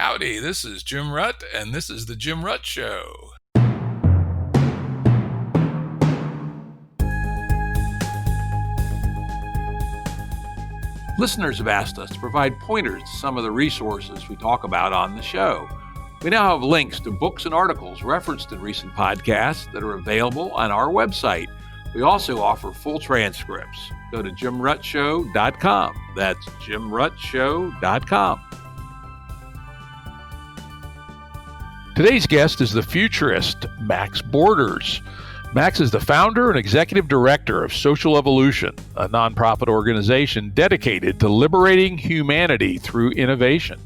Howdy, this is Jim Rutt, and this is The Jim Rutt Show. Listeners have asked us to provide pointers to some of the resources we talk about on the show. We now have links to books and articles referenced in recent podcasts that are available on our website. We also offer full transcripts. Go to jimruttshow.com. That's jimruttshow.com. Today's guest is the futurist, Max Borders. Max is the founder and executive director of Social Evolution, a nonprofit organization dedicated to liberating humanity through innovation.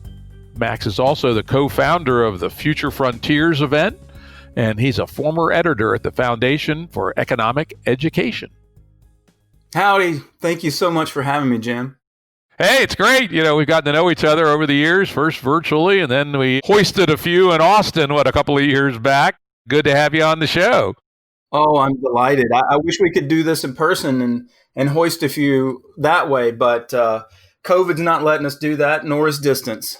Max is also the co-founder of the Future Frontiers event, and he's a former editor at the Foundation for Economic Education. Howdy. Thank you so much for having me, Jim. Hey, it's great. We've gotten to know each other over the years, first virtually, and then we hoisted a few in Austin, a couple of years back. Good to have you on the show. Oh, I'm delighted. I wish we could do this in person and hoist a few that way, but COVID's not letting us do that, nor is distance.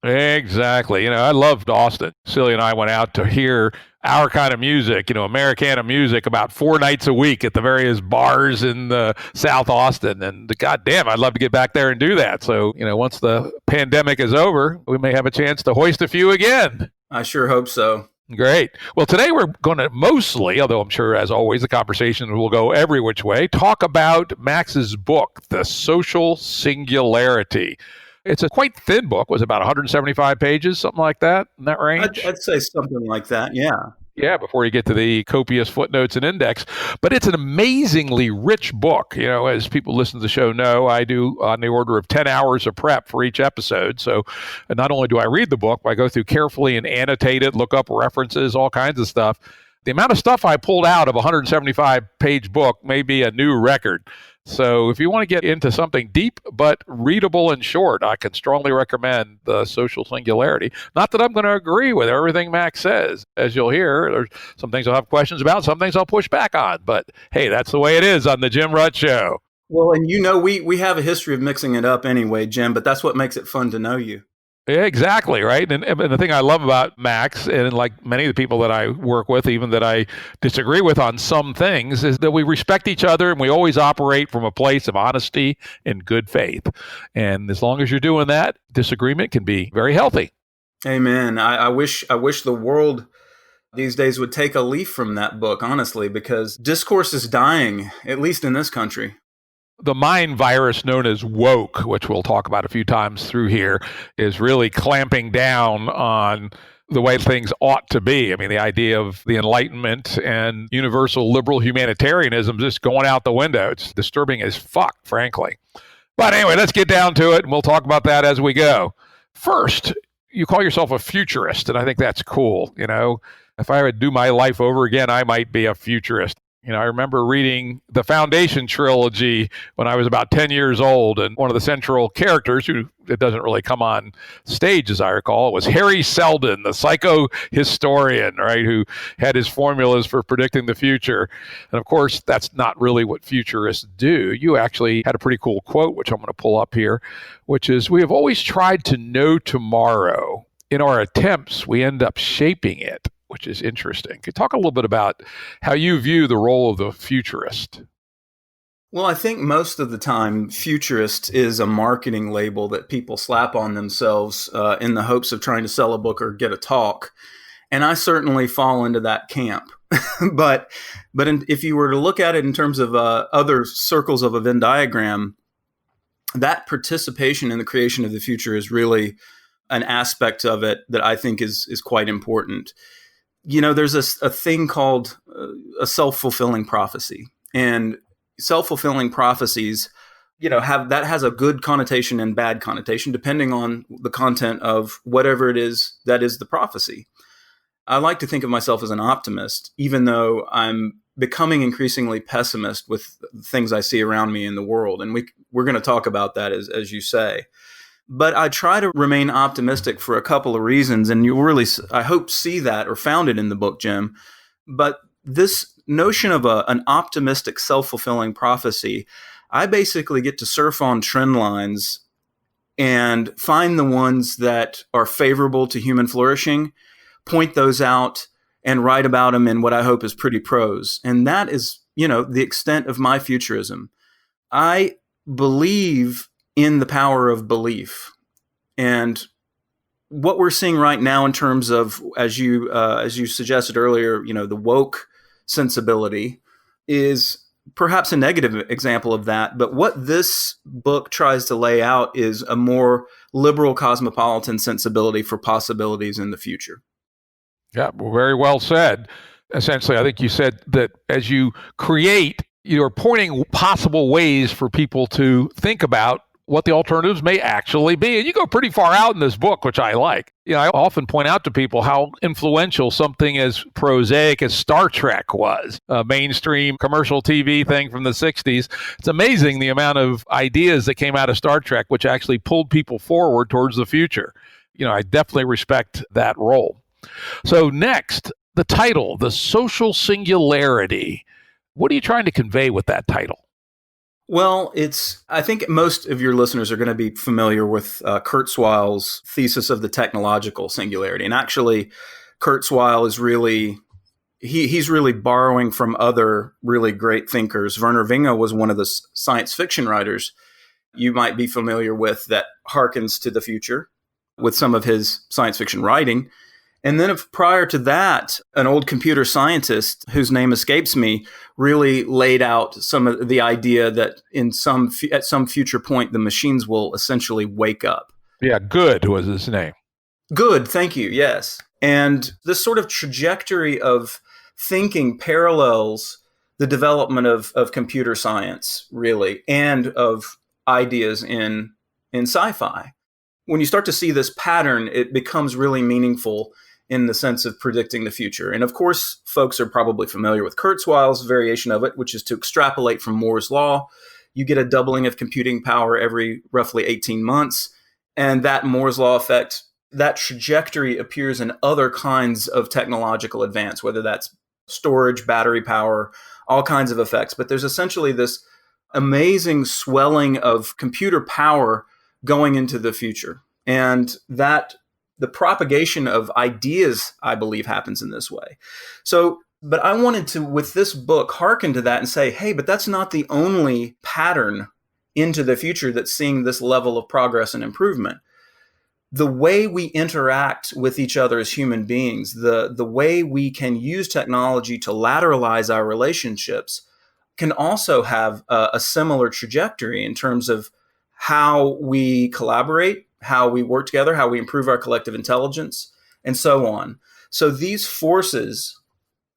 Exactly. I loved Austin. Silly and I went out to hear our kind of music, Americana music, about 4 nights a week at the various bars in South Austin. And goddamn, I'd love to get back there and do that. So, once the pandemic is over, we may have a chance to hoist a few again. I sure hope so. Great. Well, today we're going to mostly, although I'm sure as always the conversation will go every which way, talk about Max's book, The Social Singularity. It's a quite thin book. Was about 175 pages, something like that, in that range? I'd say something like that, yeah. Yeah, before you get to the copious footnotes and index. But it's an amazingly rich book. As people listen to the show know, I do on the order of 10 hours of prep for each episode. So not only do I read the book, but I go through carefully and annotate it, look up references, all kinds of stuff. The amount of stuff I pulled out of a 175-page book may be a new record. So if you want to get into something deep but readable and short, I can strongly recommend The Social Singularity. Not that I'm going to agree with everything Max says. As you'll hear, there's some things I'll have questions about, some things I'll push back on. But hey, that's the way it is on the Jim Rutt Show. Well, and we have a history of mixing it up anyway, Jim, but that's what makes it fun to know you. Yeah, exactly, right? And the thing I love about Max, and like many of the people that I work with, even that I disagree with on some things, is that we respect each other and we always operate from a place of honesty and good faith. And as long as you're doing that, disagreement can be very healthy. Amen. I wish the world these days would take a leaf from that book, honestly, because discourse is dying, at least in this country. The mind virus known as woke, which we'll talk about a few times through here, is really clamping down on the way things ought to be. I mean, the idea of the Enlightenment and universal liberal humanitarianism just going out the window. It's disturbing as fuck, frankly. But anyway, let's get down to it, and we'll talk about that as we go. First, you call yourself a futurist, and I think that's cool. If I would do my life over again, I might be a futurist. I remember reading the Foundation trilogy when I was about 10 years old, and one of the central characters, who it doesn't really come on stage as I recall, was Harry Seldon, the psychohistorian, right, who had his formulas for predicting the future. And of course, that's not really what futurists do. You actually had a pretty cool quote, which I'm going to pull up here, which is, "We have always tried to know tomorrow. In our attempts, we end up shaping it," which is interesting. Could you talk a little bit about how you view the role of the futurist? Well, I think most of the time, futurist is a marketing label that people slap on themselves in the hopes of trying to sell a book or get a talk. And I certainly fall into that camp. but if you were to look at it in terms of other circles of a Venn diagram, that participation in the creation of the future is really an aspect of it that I think is quite important. There's a thing called a self-fulfilling prophecy, and self-fulfilling prophecies, has a good connotation and bad connotation, depending on the content of whatever it is that is the prophecy. I like to think of myself as an optimist, even though I'm becoming increasingly pessimist with things I see around me in the world. And we're going to talk about that, as you say. But I try to remain optimistic for a couple of reasons, and you really, I hope, see that or found it in the book, Jim. But this notion of an optimistic, self-fulfilling prophecy, I basically get to surf on trend lines and find the ones that are favorable to human flourishing, point those out, and write about them in what I hope is pretty prose. And that is, the extent of my futurism. I believe in the power of belief. And what we're seeing right now in terms of, as you suggested earlier, the woke sensibility is perhaps a negative example of that. But what this book tries to lay out is a more liberal cosmopolitan sensibility for possibilities in the future. Yeah, well, very well said. Essentially, I think you said that as you create, you're pointing possible ways for people to think about what the alternatives may actually be. And you go pretty far out in this book, which I like. I often point out to people how influential something as prosaic as Star Trek was, a mainstream commercial TV thing from the 60s. It's amazing the amount of ideas that came out of Star Trek, which actually pulled people forward towards the future. I definitely respect that role. So next, the title, The Social Singularity. What are you trying to convey with that title? Well, I think most of your listeners are going to be familiar with Kurzweil's thesis of the technological singularity. And actually, Kurzweil is he's really borrowing from other really great thinkers. Werner Winge was one of the science fiction writers you might be familiar with that harkens to the future with some of his science fiction writing. And then prior to that, an old computer scientist whose name escapes me really laid out some of the idea that at some future point, the machines will essentially wake up. Yeah, Good was his name. Good, thank you, yes. And this sort of trajectory of thinking parallels the development of computer science, really, and of ideas in sci-fi. When you start to see this pattern, it becomes really meaningful in the sense of predicting the future. And of course, folks are probably familiar with Kurzweil's variation of it, which is to extrapolate from Moore's law. You get a doubling of computing power every roughly 18 months. And that Moore's law effect, that trajectory appears in other kinds of technological advance, whether that's storage, battery power, all kinds of effects. But there's essentially this amazing swelling of computer power going into the future. And that the propagation of ideas, I believe, happens in this way. But I wanted to, with this book, hearken to that and say, hey, but that's not the only pattern into the future that's seeing this level of progress and improvement. The way we interact with each other as human beings, the way we can use technology to lateralize our relationships can also have a similar trajectory in terms of how we collaborate, how we work together, how we improve our collective intelligence, and so on. So these forces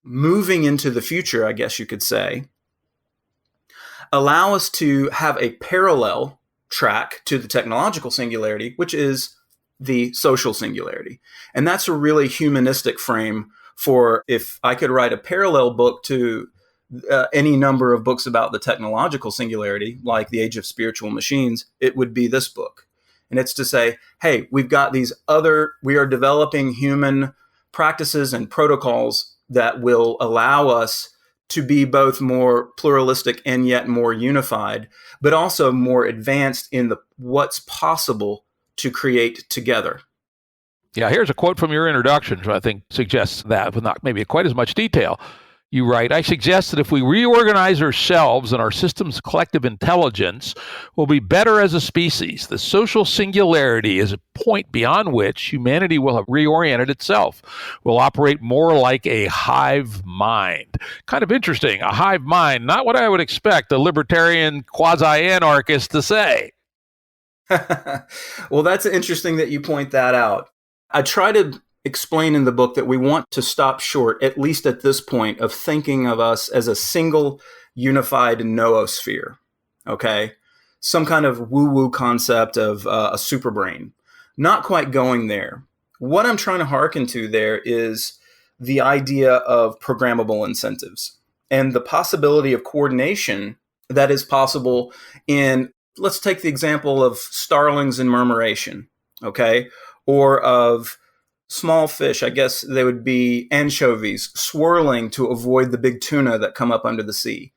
moving into the future, I guess you could say, allow us to have a parallel track to the technological singularity, which is the social singularity. And that's a really humanistic frame for, if I could write a parallel book to any number of books about the technological singularity, like The Age of Spiritual Machines, it would be this book. And it's to say, hey, we are developing human practices and protocols that will allow us to be both more pluralistic and yet more unified, but also more advanced in what's possible to create together. Yeah, here's a quote from your introduction, which I think suggests that with not maybe quite as much detail. You write, I suggest that if we reorganize ourselves and our system's collective intelligence, we'll be better as a species. The social singularity is a point beyond which humanity will have reoriented itself. We'll operate more like a hive mind. Kind of interesting, a hive mind, not what I would expect a libertarian quasi-anarchist to say. Well, that's interesting that you point that out. I try to explain in the book that we want to stop short, at least at this point, of thinking of us as a single unified noosphere, okay? Some kind of woo-woo concept of a superbrain. Not quite going there. What I'm trying to hearken to there is the idea of programmable incentives and the possibility of coordination that is possible in, let's take the example of starlings and murmuration, okay? Or of small fish, I guess they would be anchovies, swirling to avoid the big tuna that come up under the sea.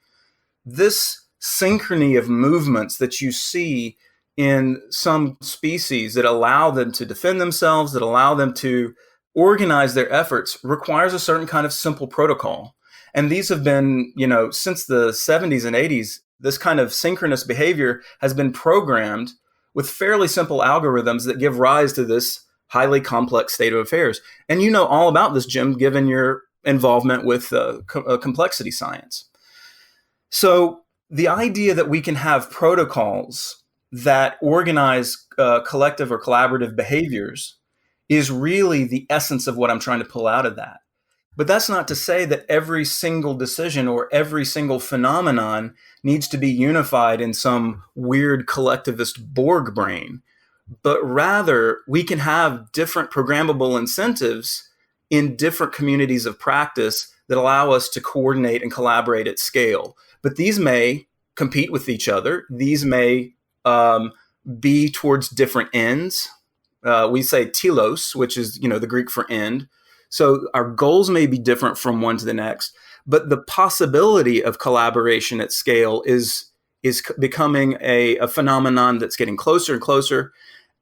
This synchrony of movements that you see in some species that allow them to defend themselves, that allow them to organize their efforts, requires a certain kind of simple protocol. And these have been, since the 70s and 80s, this kind of synchronous behavior has been programmed with fairly simple algorithms that give rise to this highly complex state of affairs. And you know all about this, Jim, given your involvement with complexity science. So the idea that we can have protocols that organize collective or collaborative behaviors is really the essence of what I'm trying to pull out of that. But that's not to say that every single decision or every single phenomenon needs to be unified in some weird collectivist Borg brain, but rather we can have different programmable incentives in different communities of practice that allow us to coordinate and collaborate at scale. But these may compete with each other. These may be towards different ends. We say telos, which is, the Greek for end. So our goals may be different from one to the next, but the possibility of collaboration at scale is becoming a phenomenon that's getting closer and closer.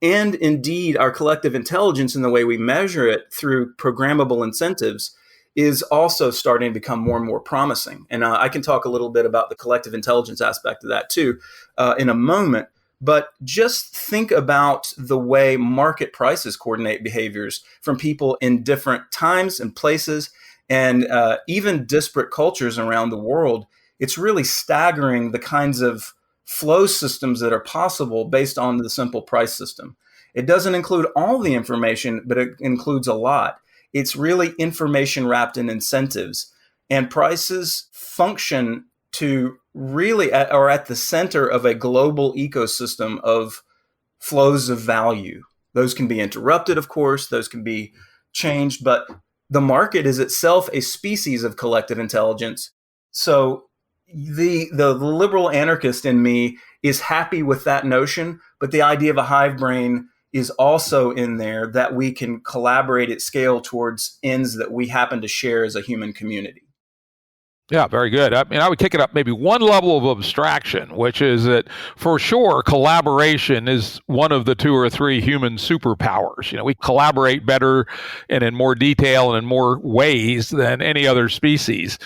And indeed, our collective intelligence and the way we measure it through programmable incentives is also starting to become more and more promising. And I can talk a little bit about the collective intelligence aspect of that too in a moment. But just think about the way market prices coordinate behaviors from people in different times and places and even disparate cultures around the world. It's really staggering the kinds of flow systems that are possible based on the simple price system. It doesn't include all the information, but it includes a lot. It's really information wrapped in incentives, and prices function to really are at the center of a global ecosystem of flows of value. Those can be interrupted, of course, those can be changed, but the market is itself a species of collective intelligence. So the liberal anarchist in me is happy with that notion, but the idea of a hive brain is also in there, that we can collaborate at scale towards ends that we happen to share as a human community. Yeah, very good. I mean, I would kick it up maybe one level of abstraction, which is that for sure, collaboration is one of the 2 or 3 human superpowers. We collaborate better and in more detail and in more ways than any other species.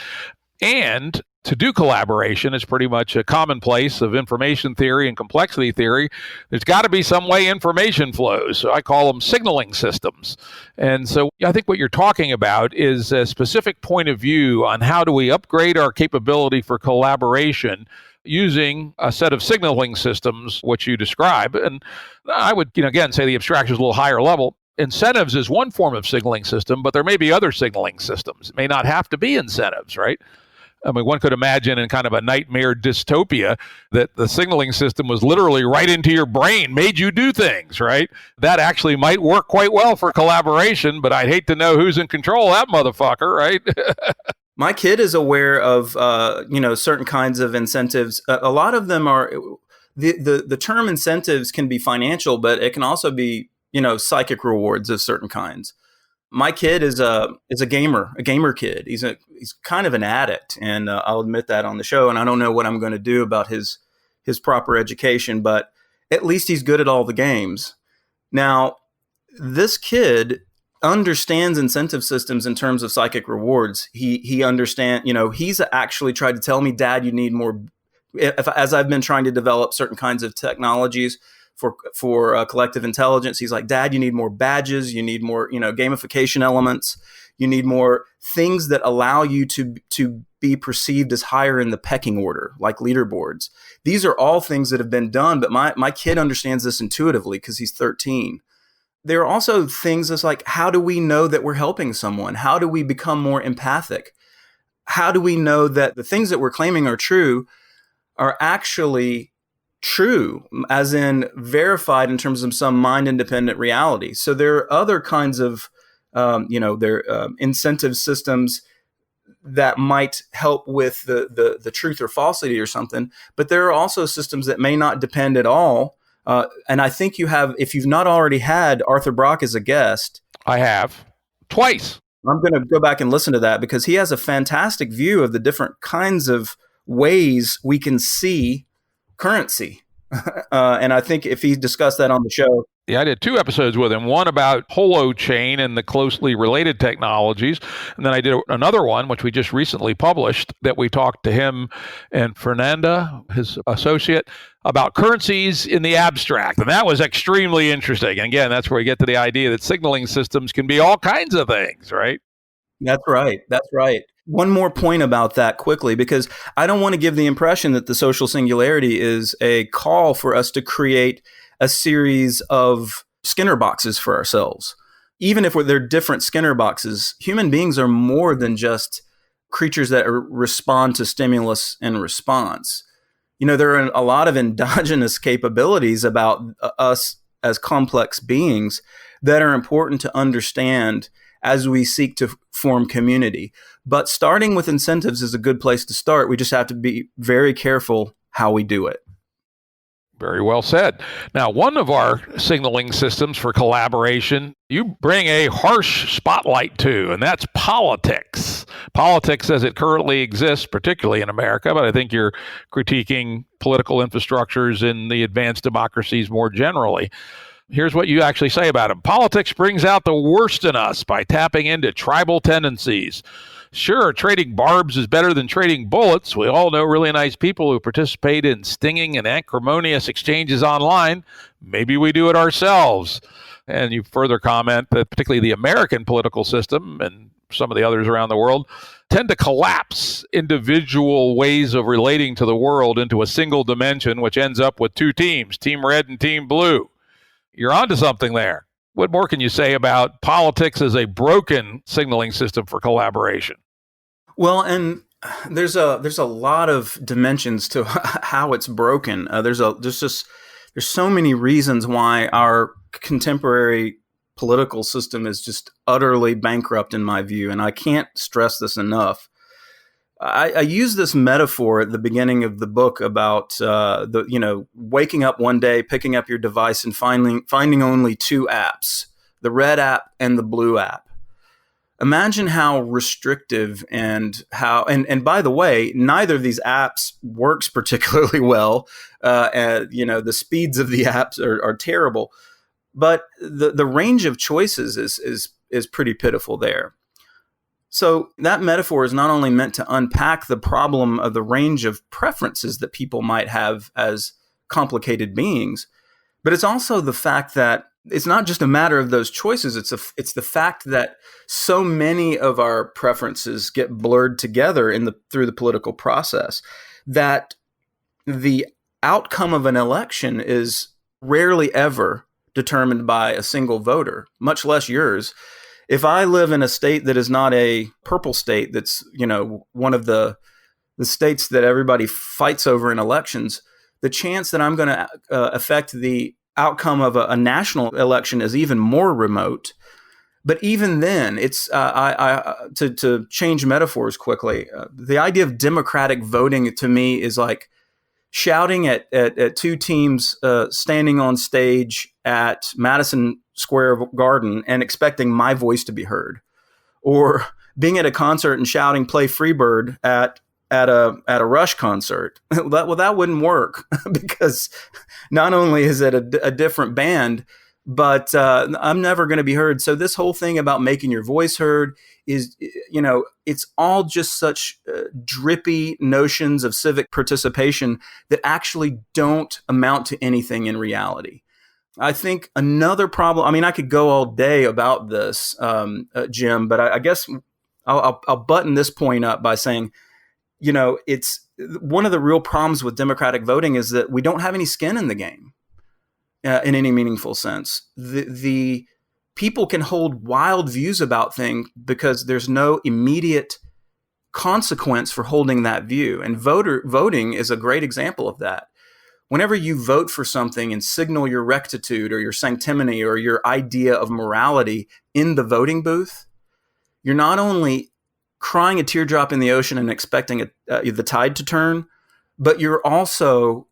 And to do collaboration is pretty much a commonplace of information theory and complexity theory. There's got to be some way information flows. So I call them signaling systems. And so I think what you're talking about is a specific point of view on how do we upgrade our capability for collaboration using a set of signaling systems, which you describe. And I would, again, say the abstraction is a little higher level. Incentives is one form of signaling system, but there may be other signaling systems. It may not have to be incentives, right? I mean, one could imagine in kind of a nightmare dystopia that the signaling system was literally right into your brain, made you do things, right? That actually might work quite well for collaboration, but I'd hate to know who's in control of that motherfucker, right? My kid is aware of, certain kinds of incentives. A lot of them are, the term incentives can be financial, but it can also be, psychic rewards of certain kinds. My kid is a gamer kid. He's kind of an addict, and I'll admit that on the show. And I don't know what I'm going to do about his proper education, but at least he's good at all the games. Now, this kid understands incentive systems in terms of psychic rewards. He understands. He's actually tried to tell me, Dad, you need more. As I've been trying to develop certain kinds of technologies for collective intelligence, he's like, Dad, you need more badges, you need more, gamification elements, you need more things that allow you to be perceived as higher in the pecking order, like leaderboards. These are all things that have been done, but my kid understands this intuitively because he's 13. There are also things that's like, how do we know that we're helping someone? How do we become more empathic? How do we know that the things that we're claiming are true are actually true, as in verified in terms of some mind-independent reality? So there are other kinds of, incentive systems that might help with the truth or falsity or something. But there are also systems that may not depend at all. And I think you have, if you've not already had Arthur Brock as a guest. I have twice. I'm going to go back and listen to that because he has a fantastic view of the different kinds of ways we can see currency. And I think if he discussed that on the show. Yeah, I did 2 episodes with him, one about holochain and the closely related technologies. And then I did another one, which we just recently published, that we talked to him and Fernanda, his associate, about currencies in the abstract. And that was extremely interesting. And again, that's where we get to the idea that signaling systems can be all kinds of things, right? That's right. That's right. One more point about that quickly, because I don't want to give the impression that the social singularity is a call for us to create a series of Skinner boxes for ourselves. Even if they're different Skinner boxes, human beings are more than just creatures that respond to stimulus and response. There are a lot of endogenous capabilities about us as complex beings that are important to understand as we seek to form community. But starting with incentives is a good place to start. We just have to be very careful how we do it. Very well said. Now, one of our signaling systems for collaboration, you bring a harsh spotlight to, and that's politics. Politics as it currently exists, particularly in America, but I think you're critiquing political infrastructures in the advanced democracies more generally. Here's what you actually say about them. Politics brings out the worst in us by tapping into tribal tendencies. Sure, trading barbs is better than trading bullets. We all know really nice people who participate in stinging and acrimonious exchanges online. Maybe we do it ourselves. And you further comment that particularly the American political system and some of the others around the world tend to collapse individual ways of relating to the world into a single dimension, which ends up with 2 teams, Team Red and Team Blue. You're onto something there. What more can you say about politics as a broken signaling system for collaboration? Well, and there's a lot of dimensions to how it's broken. There's so many reasons why our contemporary political system is just utterly bankrupt in my view, and I can't stress this enough. I use this metaphor at the beginning of the book about waking up one day, picking up your device, and finding only 2 apps, the red app and the blue app. Imagine how restrictive and by the way, neither of these apps works particularly well. The speeds of the apps are terrible, but the range of choices is pretty pitiful there. So that metaphor is not only meant to unpack the problem of the range of preferences that people might have as complicated beings, but it's also the fact that it's not just a matter of those choices. It's the fact that so many of our preferences get blurred together through the political process, that the outcome of an election is rarely ever determined by a single voter, much less yours. If I live in a state that is not a purple state, that's one of the states that everybody fights over in elections, the chance that I'm going to affect the outcome of a national election is even more remote. But even then, it's to change metaphors quickly. The idea of democratic voting to me is like shouting at 2 teams standing on stage at Madison Square Garden and expecting my voice to be heard, or being at a concert and shouting "Play Freebird" at a Rush concert. That wouldn't work because not only is it a different band, but I'm never going to be heard. So this whole thing about making your voice heard is, it's all just such drippy notions of civic participation that actually don't amount to anything in reality. I think another problem, I could go all day about this, Jim, but I guess I'll button this point up by saying, it's one of the real problems with democratic voting is that we don't have any skin in the game in any meaningful sense. The people can hold wild views about things because there's no immediate consequence for holding that view. And voting is a great example of that. Whenever you vote for something and signal your rectitude or your sanctimony or your idea of morality in the voting booth, you're not only crying a teardrop in the ocean and expecting the tide to turn, but you're also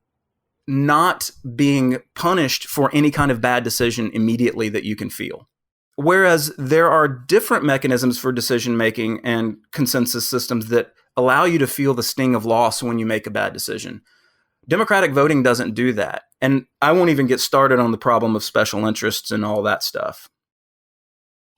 not being punished for any kind of bad decision immediately that you can feel. Whereas there are different mechanisms for decision making and consensus systems that allow you to feel the sting of loss when you make a bad decision. Democratic voting doesn't do that. And I won't even get started on the problem of special interests and all that stuff.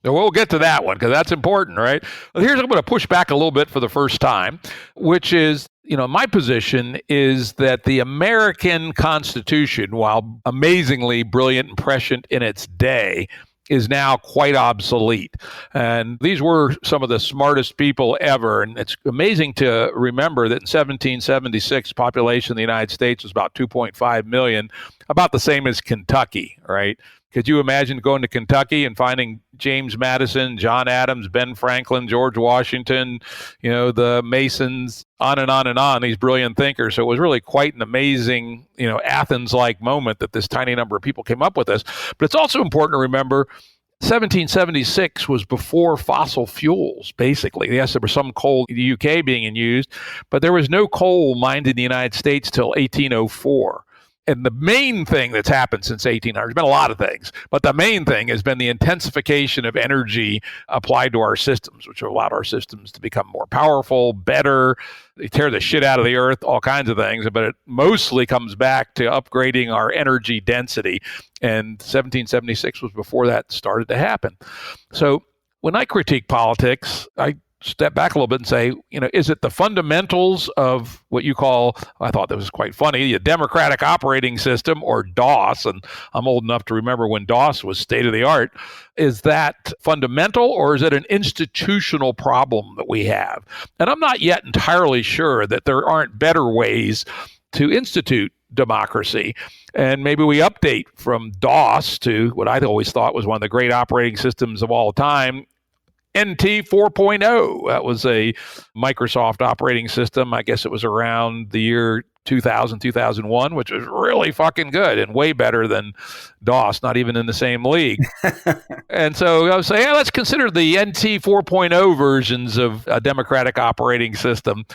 We'll get to that one because that's important, right? Well, here's I'm going to push back a little bit for the first time, which is, my position is that the American Constitution, while amazingly brilliant and prescient in its day, is now quite obsolete. And these were some of the smartest people ever. And it's amazing to remember that in 1776, the population of the United States was about 2.5 million, about the same as Kentucky, right? Could you imagine going to Kentucky and finding James Madison, John Adams, Ben Franklin, George Washington, the Masons, on and on and on, these brilliant thinkers. So it was really quite an amazing, Athens-like moment that this tiny number of people came up with this. But it's also important to remember 1776 was before fossil fuels, basically. Yes, there was some coal in the UK being used, but there was no coal mined in the United States till 1804. And the main thing that's happened since 1800, there's been a lot of things, but the main thing has been the intensification of energy applied to our systems, which have allowed our systems to become more powerful, better. They tear the shit out of the earth, all kinds of things, but it mostly comes back to upgrading our energy density. And 1776 was before that started to happen. So when I critique politics, I step back a little bit and say, is it the fundamentals of what you call, I thought that was quite funny, a democratic operating system, or DOS, and I'm old enough to remember when DOS was state of the art. Is that fundamental, or is it an institutional problem that we have? And I'm not yet entirely sure that there aren't better ways to institute democracy. And maybe we update from DOS to what I always thought was one of the great operating systems of all time, NT 4.0. That was a Microsoft operating system. I guess it was around the year 2000, 2001, which was really fucking good and way better than DOS, not even in the same league. And so I was saying, let's consider the NT 4.0 versions of a democratic operating system.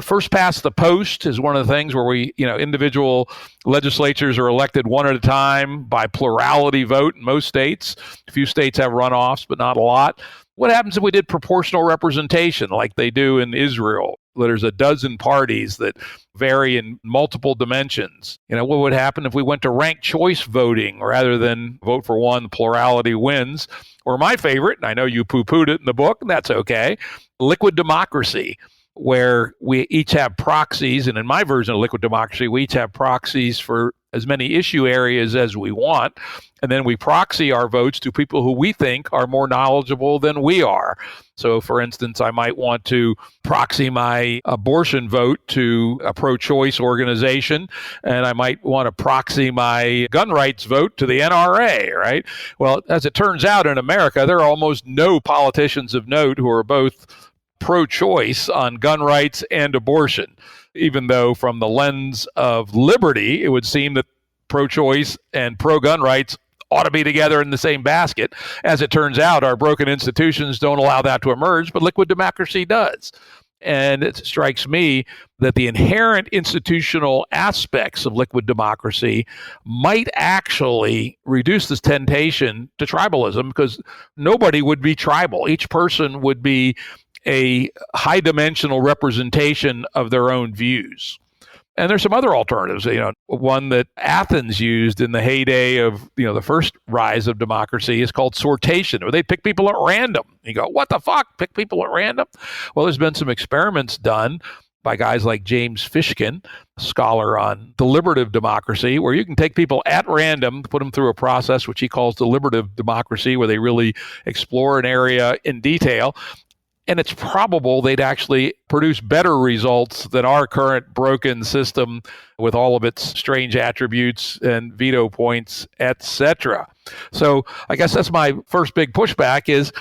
First past the post is one of the things where we, individual legislatures are elected one at a time by plurality vote in most states. A few states have runoffs, but not a lot. What happens if we did proportional representation like they do in Israel? There's a dozen parties that vary in multiple dimensions. What would happen if we went to ranked choice voting rather than vote for one, plurality wins? Or my favorite, and I know you poo-pooed it in the book, and that's okay, liquid democracy, where we each have proxies. And in my version of liquid democracy, we each have proxies for as many issue areas as we want. And then we proxy our votes to people who we think are more knowledgeable than we are. So, for instance, I might want to proxy my abortion vote to a pro-choice organization, and I might want to proxy my gun rights vote to the NRA, right? Well, as it turns out, in America, there are almost no politicians of note who are both pro-choice on gun rights and abortion, even though from the lens of liberty, it would seem that pro-choice and pro-gun rights ought to be together in the same basket. As it turns out, our broken institutions don't allow that to emerge, but liquid democracy does. And it strikes me that the inherent institutional aspects of liquid democracy might actually reduce this temptation to tribalism, because nobody would be tribal. Each person would be a high dimensional representation of their own views. And there's some other alternatives, one that Athens used in the heyday of, the first rise of democracy is called sortation, where they pick people at random. You go, what the fuck? Pick people at random? Well, there's been some experiments done by guys like James Fishkin, a scholar on deliberative democracy, where you can take people at random, put them through a process which he calls deliberative democracy, where they really explore an area in detail. And it's probable they'd actually produce better results than our current broken system with all of its strange attributes and veto points, etc. So I guess that's my first big pushback is,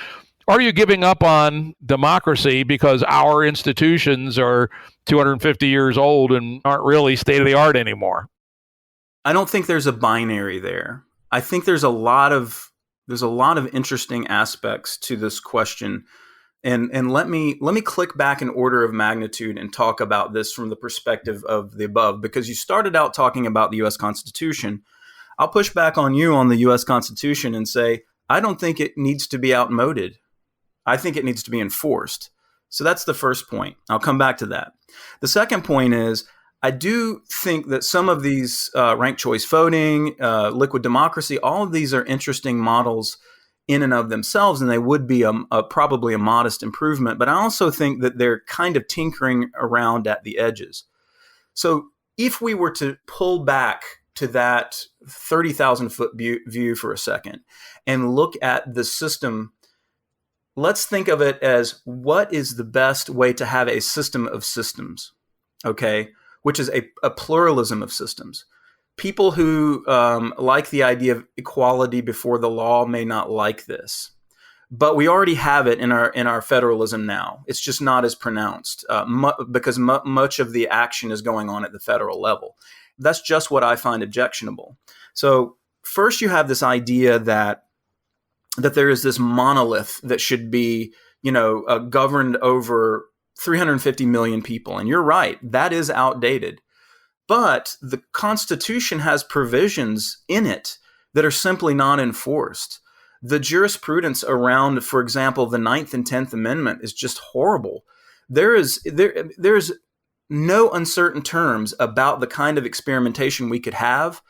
are you giving up on democracy because our institutions are 250 years old and aren't really state of the art anymore? I don't think there's a binary there. I think there's a lot of interesting aspects to this question. And let me click back in order of magnitude and talk about this from the perspective of the above, because you started out talking about the U.S. Constitution. I'll push back on you on the U.S. Constitution and say, I don't think it needs to be outmoded. I think it needs to be enforced. So that's the first point. I'll come back to that. The second point is, I do think that some of these ranked choice voting, liquid democracy, all of these are interesting models in and of themselves, and they would be probably a modest improvement. But I also think that they're kind of tinkering around at the edges. So if we were to pull back to that 30,000 foot view for a second and look at the system, let's think of it as what is the best way to have a system of systems, okay, which is a pluralism of systems. People who like the idea of equality before the law may not like this, but we already have it in our federalism now. It's just not as pronounced because much of the action is going on at the federal level. That's just what I find objectionable. So first, you have this idea that there is this monolith that should be, governed over 350 million people, and you're right, that is outdated. But the Constitution has provisions in it that are simply not enforced. The jurisprudence around, for example, the 9th and 10th Amendment is just horrible. There's no uncertain terms about the kind of experimentation we could have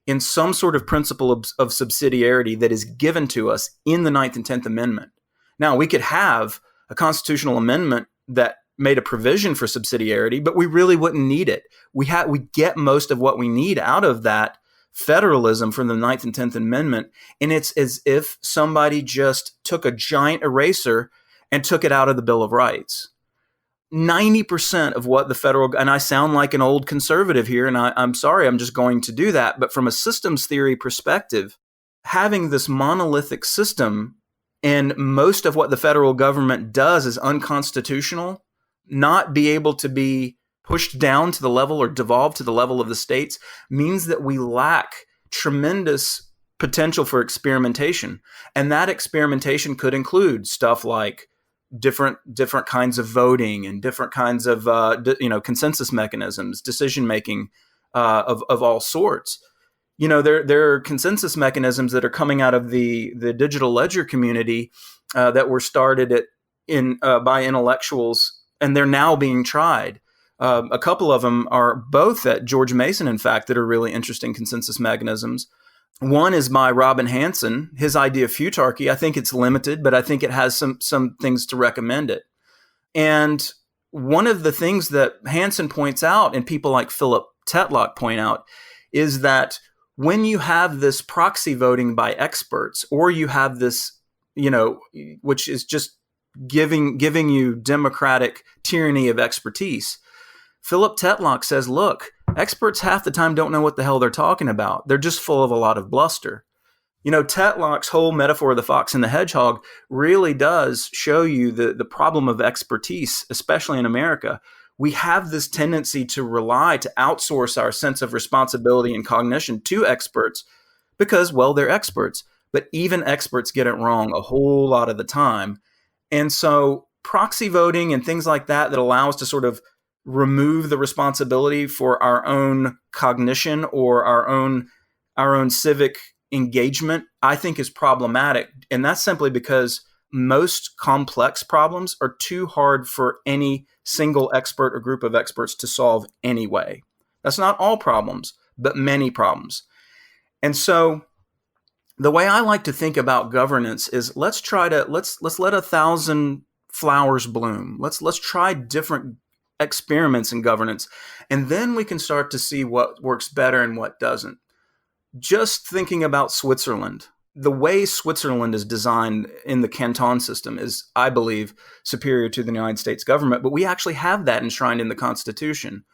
in some sort of principle of subsidiarity that is given to us in the 9th and 10th Amendment. Now, we could have a constitutional amendment that made a provision for subsidiarity, but we really wouldn't need it. We get most of what we need out of that federalism from the 9th and 10th Amendment, and it's as if somebody just took a giant eraser and took it out of the Bill of Rights. 90% of what the federal, and I sound like an old conservative here, and I'm sorry, I'm just going to do that, but from a systems theory perspective, having this monolithic system and most of what the federal government does is unconstitutional, not be able to be pushed down to the level or devolved to the level of the states, means that we lack tremendous potential for experimentation. And that experimentation could include stuff like different kinds of voting and different kinds of consensus mechanisms, decision making of all sorts. There are consensus mechanisms that are coming out of the digital ledger community that were started by intellectuals, and they're now being tried. A couple of them are both at George Mason, in fact, that are really interesting consensus mechanisms. One is by Robin Hanson. His idea of futarchy, I think it's limited, but I think it has some things to recommend it. And one of the things that Hanson points out, and people like Philip Tetlock point out, is that when you have this proxy voting by experts, or you have this, which is just giving you democratic tyranny of expertise, Philip Tetlock says, look, experts half the time don't know what the hell they're talking about. They're just full of a lot of bluster. Tetlock's whole metaphor of the fox and the hedgehog really does show you the problem of expertise, especially in America. We have this tendency to outsource our sense of responsibility and cognition to experts because, well, they're experts. But even experts get it wrong a whole lot of the time. And so proxy voting and things like that allow us to sort of remove the responsibility for our own cognition or our own civic engagement, I think is problematic. And that's simply because most complex problems are too hard for any single expert or group of experts to solve anyway. That's not all problems, but many problems. And so the way I like to think about governance is let's let 1,000 flowers bloom. Let's try different experiments in governance, and then we can start to see what works better and what doesn't. Just thinking about Switzerland, the way Switzerland is designed in the canton system is, I believe, superior to the United States government, but we actually have that enshrined in the Constitution.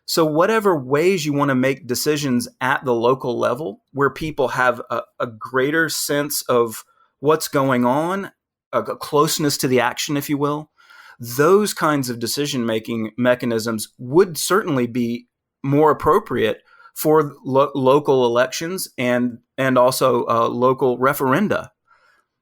So whatever ways you want to make decisions at the local level, where people have a greater sense of what's going on, a closeness to the action, if you will, those kinds of decision-making mechanisms would certainly be more appropriate for local elections and also local referenda.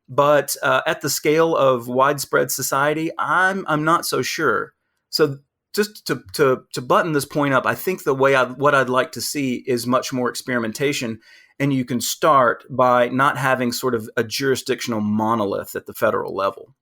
But at the scale of widespread society, I'm not so sure. So just to button this point up, I think what I'd like to see is much more experimentation, and you can start by not having sort of a jurisdictional monolith at the federal level.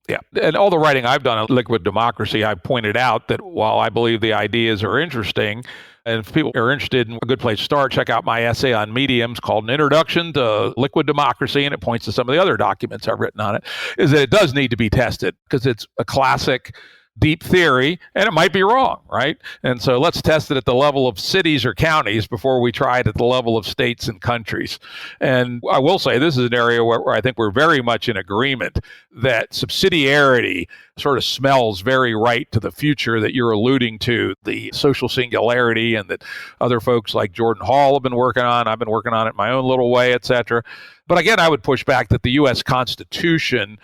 Yeah. And all the writing I've done on liquid democracy, I've pointed out that while I believe the ideas are interesting, and if people are interested in a good place to start, check out my essay on Mediums called An Introduction to Liquid Democracy, and it points to some of the other documents I've written on it, is that it does need to be tested because it's a classic deep theory, and it might be wrong, right? And so let's test it at the level of cities or counties before we try it at the level of states and countries. And I will say this is an area where I think we're very much in agreement that subsidiarity sort of smells very right to the future that you're alluding to, the social singularity, and that other folks like Jordan Hall have been working on. I've been working on it in my own little way, et cetera. But again, I would push back that the U.S. Constitution,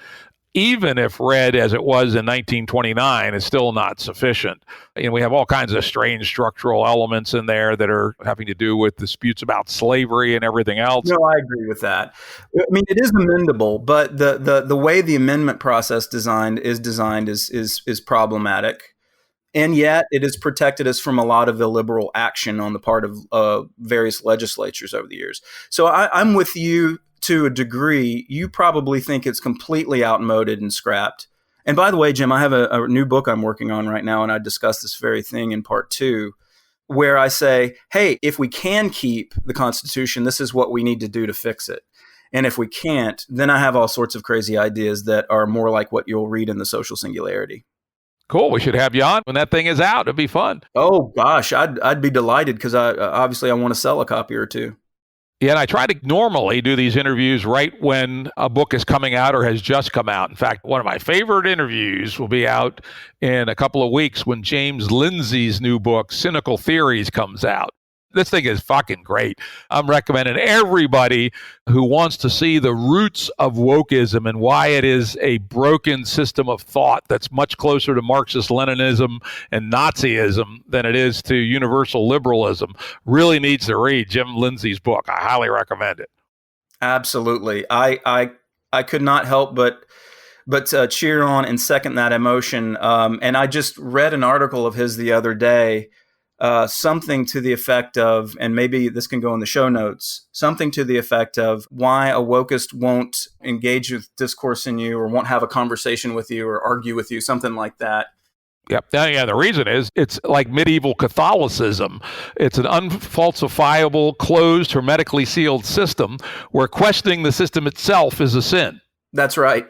even if read as it was in 1929, is still not sufficient. We have all kinds of strange structural elements in there that are having to do with disputes about slavery and everything else. No, I agree with that. I mean, it is amendable, but the way the amendment process is problematic. And yet it has protected us from a lot of illiberal action on the part of various legislatures over the years. So I'm with you to a degree. You probably think it's completely outmoded and scrapped. And by the way, Jim, I have a new book I'm working on right now, and I discuss this very thing in part 2, where I say, hey, if we can keep the Constitution, this is what we need to do to fix it. And if we can't, then I have all sorts of crazy ideas that are more like what you'll read in The Social Singularity. Cool. We should have you on when that thing is out. It'd be fun. Oh, gosh, I'd be delighted because I want to sell a copy or two. Yeah, and I try to normally do these interviews right when a book is coming out or has just come out. In fact, one of my favorite interviews will be out in a couple of weeks when James Lindsay's new book, Cynical Theories, comes out. This thing is fucking great. I'm recommending everybody who wants to see the roots of wokeism and why it is a broken system of thought that's much closer to Marxist-Leninism and Nazism than it is to universal liberalism, really needs to read Jim Lindsay's book. I highly recommend it. Absolutely. I could not help but cheer on and second that emotion. And I just read an article of his the other day, something to the effect of, and maybe this can go in the show notes, something to the effect of why a wokist won't engage with discourse in you or won't have a conversation with you or argue with you, something like that. Yep. Yeah, the reason is it's like medieval Catholicism. It's an unfalsifiable, closed, hermetically sealed system where questioning the system itself is a sin. That's right.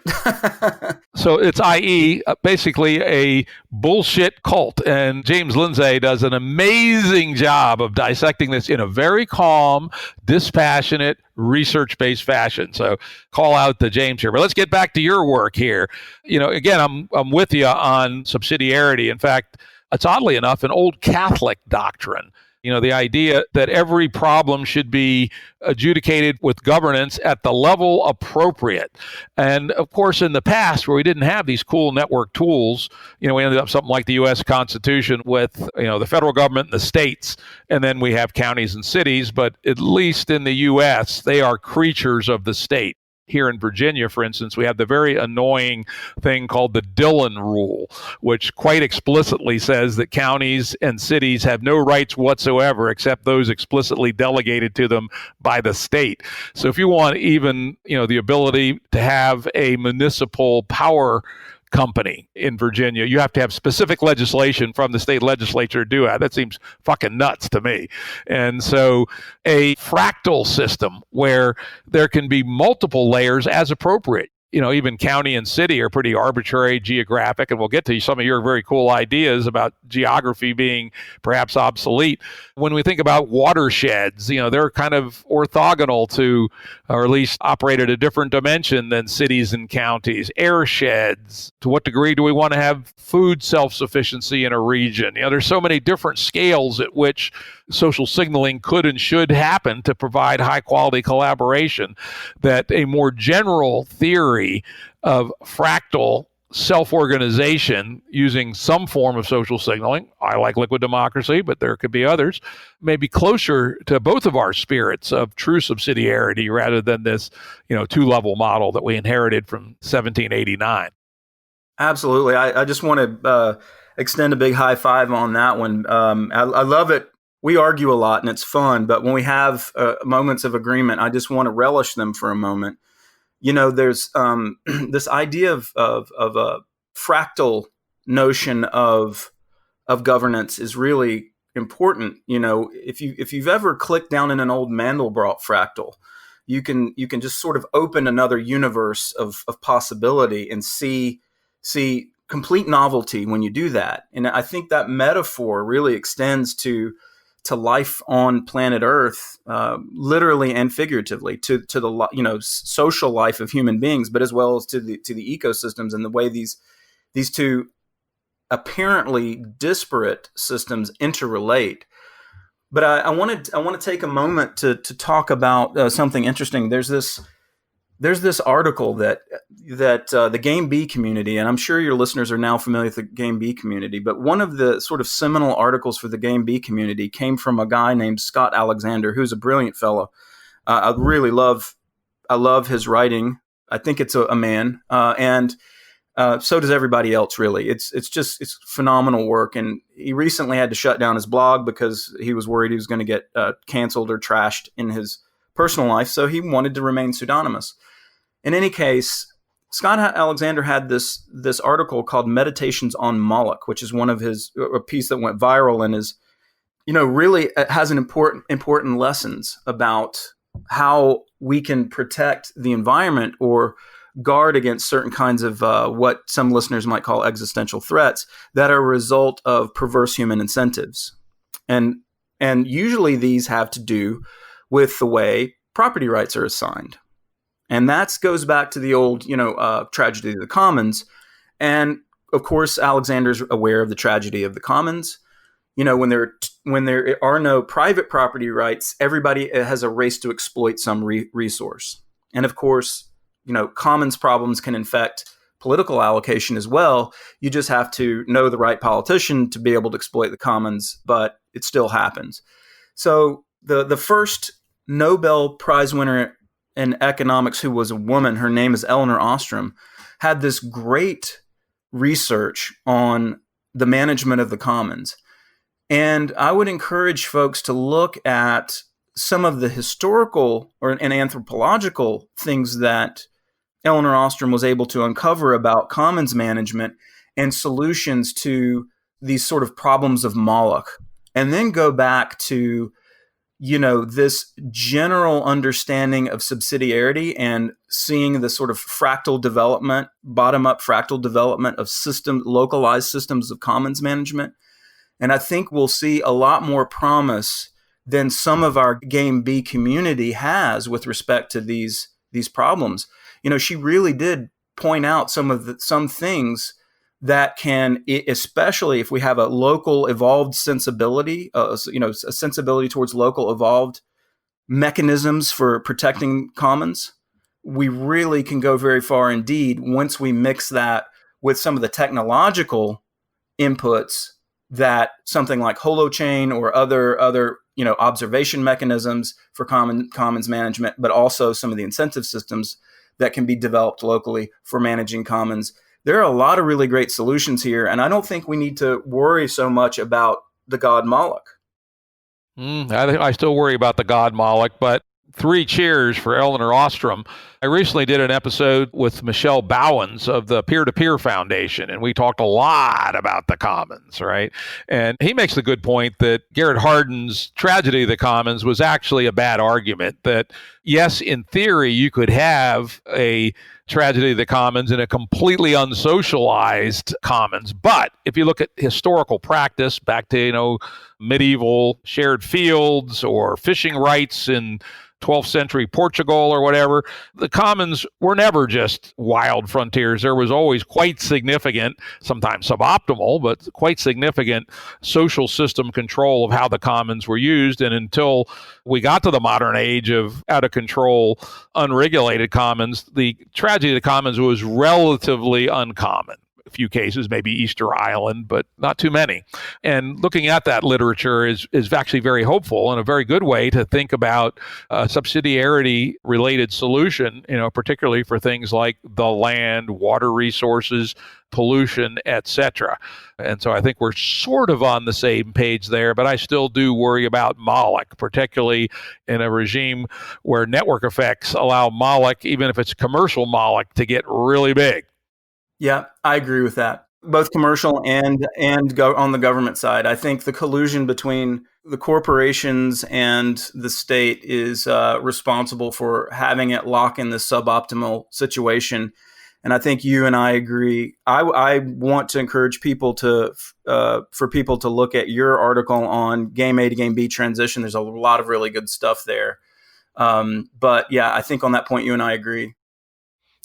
So it's i.e. basically a bullshit cult. And James Lindsay does an amazing job of dissecting this in a very calm, dispassionate, research-based fashion. So call out to James here. But let's get back to your work here. Again, I'm with you on subsidiarity. In fact, it's oddly enough an old Catholic doctrine. The idea that every problem should be adjudicated with governance at the level appropriate. And of course, in the past, where we didn't have these cool network tools, we ended up something like the U.S. Constitution with, the federal government and the states, and then we have counties and cities. But at least in the U.S., they are creatures of the state. Here in Virginia, for instance, we have the very annoying thing called the Dillon Rule, which quite explicitly says that counties and cities have no rights whatsoever except those explicitly delegated to them by the state. So if you want even, the ability to have a municipal power company in Virginia, you have to have specific legislation from the state legislature to do that. That seems fucking nuts to me. And so a fractal system where there can be multiple layers as appropriate. Even county and city are pretty arbitrary, geographic, and we'll get to some of your very cool ideas about geography being perhaps obsolete. When we think about watersheds, they're kind of orthogonal to, or at least operate at a different dimension than cities and counties. Airsheds, to what degree do we want to have food self-sufficiency in a region? There's so many different scales at which social signaling could and should happen to provide high quality collaboration, that a more general theory of fractal self-organization using some form of social signaling, I like liquid democracy, but there could be others, may be closer to both of our spirits of true subsidiarity rather than this, two-level model that we inherited from 1789. Absolutely. I just want to extend a big high five on that one. I love it. We argue a lot and it's fun, but when we have moments of agreement, I just want to relish them for a moment. there's this idea of a fractal notion of governance is really important. If you've ever clicked down in an old Mandelbrot fractal, you can just sort of open another universe of possibility and see complete novelty when you do that. And I think that metaphor really extends to life on planet Earth, literally and figuratively, to the social life of human beings, but as well as to the ecosystems and the way these two apparently disparate systems interrelate. But I want to take a moment to talk about something interesting. There's this article that the Game B community, and I'm sure your listeners are now familiar with the Game B community, but one of the sort of seminal articles for the Game B community came from a guy named Scott Alexander, who's a brilliant fellow. I love his writing. I think it's a man, and so does everybody else, really. It's phenomenal work. And he recently had to shut down his blog because he was worried he was going to get canceled or trashed in his personal life. So he wanted to remain pseudonymous. In any case, Scott Alexander had this article called Meditations on Moloch, which is one of a piece that went viral and is, really has an important lessons about how we can protect the environment or guard against certain kinds of what some listeners might call existential threats that are a result of perverse human incentives. And usually these have to do with the way property rights are assigned. And that goes back to the old, tragedy of the commons. And of course, Alexander's aware of the tragedy of the commons. When there are no private property rights, everybody has a race to exploit some resource. And of course, commons problems can infect political allocation as well. You just have to know the right politician to be able to exploit the commons, but it still happens. So the first Nobel Prize winner in economics, who was a woman, her name is Elinor Ostrom, had this great research on the management of the commons. And I would encourage folks to look at some of the historical and anthropological things that Elinor Ostrom was able to uncover about commons management and solutions to these sort of problems of Moloch, and then go back to, this general understanding of subsidiarity and seeing the sort of fractal development, bottom-up fractal development of localized systems of commons management. And I think we'll see a lot more promise than some of our Game B community has with respect to these problems. She really did point out some things that can, especially if we have a local evolved sensibility, a sensibility towards local evolved mechanisms for protecting commons, we really can go very far indeed once we mix that with some of the technological inputs that something like holochain or other observation mechanisms for commons management, but also some of the incentive systems that can be developed locally for managing commons. There are a lot of really great solutions here, and I don't think we need to worry so much about the god Moloch. I still worry about the god Moloch, but 3 cheers for Elinor Ostrom. I recently did an episode with Michelle Bowens of the Peer-to-Peer Foundation, and we talked a lot about the commons, right? And he makes the good point that Garrett Hardin's tragedy of the commons was actually a bad argument, that yes, in theory, you could have a tragedy of the commons in a completely unsocialized commons. But if you look at historical practice back to, medieval shared fields or fishing rights in 12th century Portugal or whatever, the commons were never just wild frontiers. There was always quite significant, sometimes suboptimal, but quite significant social system control of how the commons were used. And until we got to the modern age of out of control, unregulated commons, the tragedy of the commons was relatively uncommon. a few cases, maybe Easter Island, but not too many. And looking at that literature is actually very hopeful and a very good way to think about a subsidiarity related solution, particularly for things like the land, water resources, pollution, etc. And so I think we're sort of on the same page there, but I still do worry about Moloch, particularly in a regime where network effects allow Moloch, even if it's commercial Moloch, to get really big. Yeah, I agree with that. Both commercial and on the government side. I think the collusion between the corporations and the state is responsible for having it lock in this suboptimal situation. And I think you and I agree. I want to encourage people for people to look at your article on game A to game B transition. There's a lot of really good stuff there. But yeah, I think on that point, you and I agree.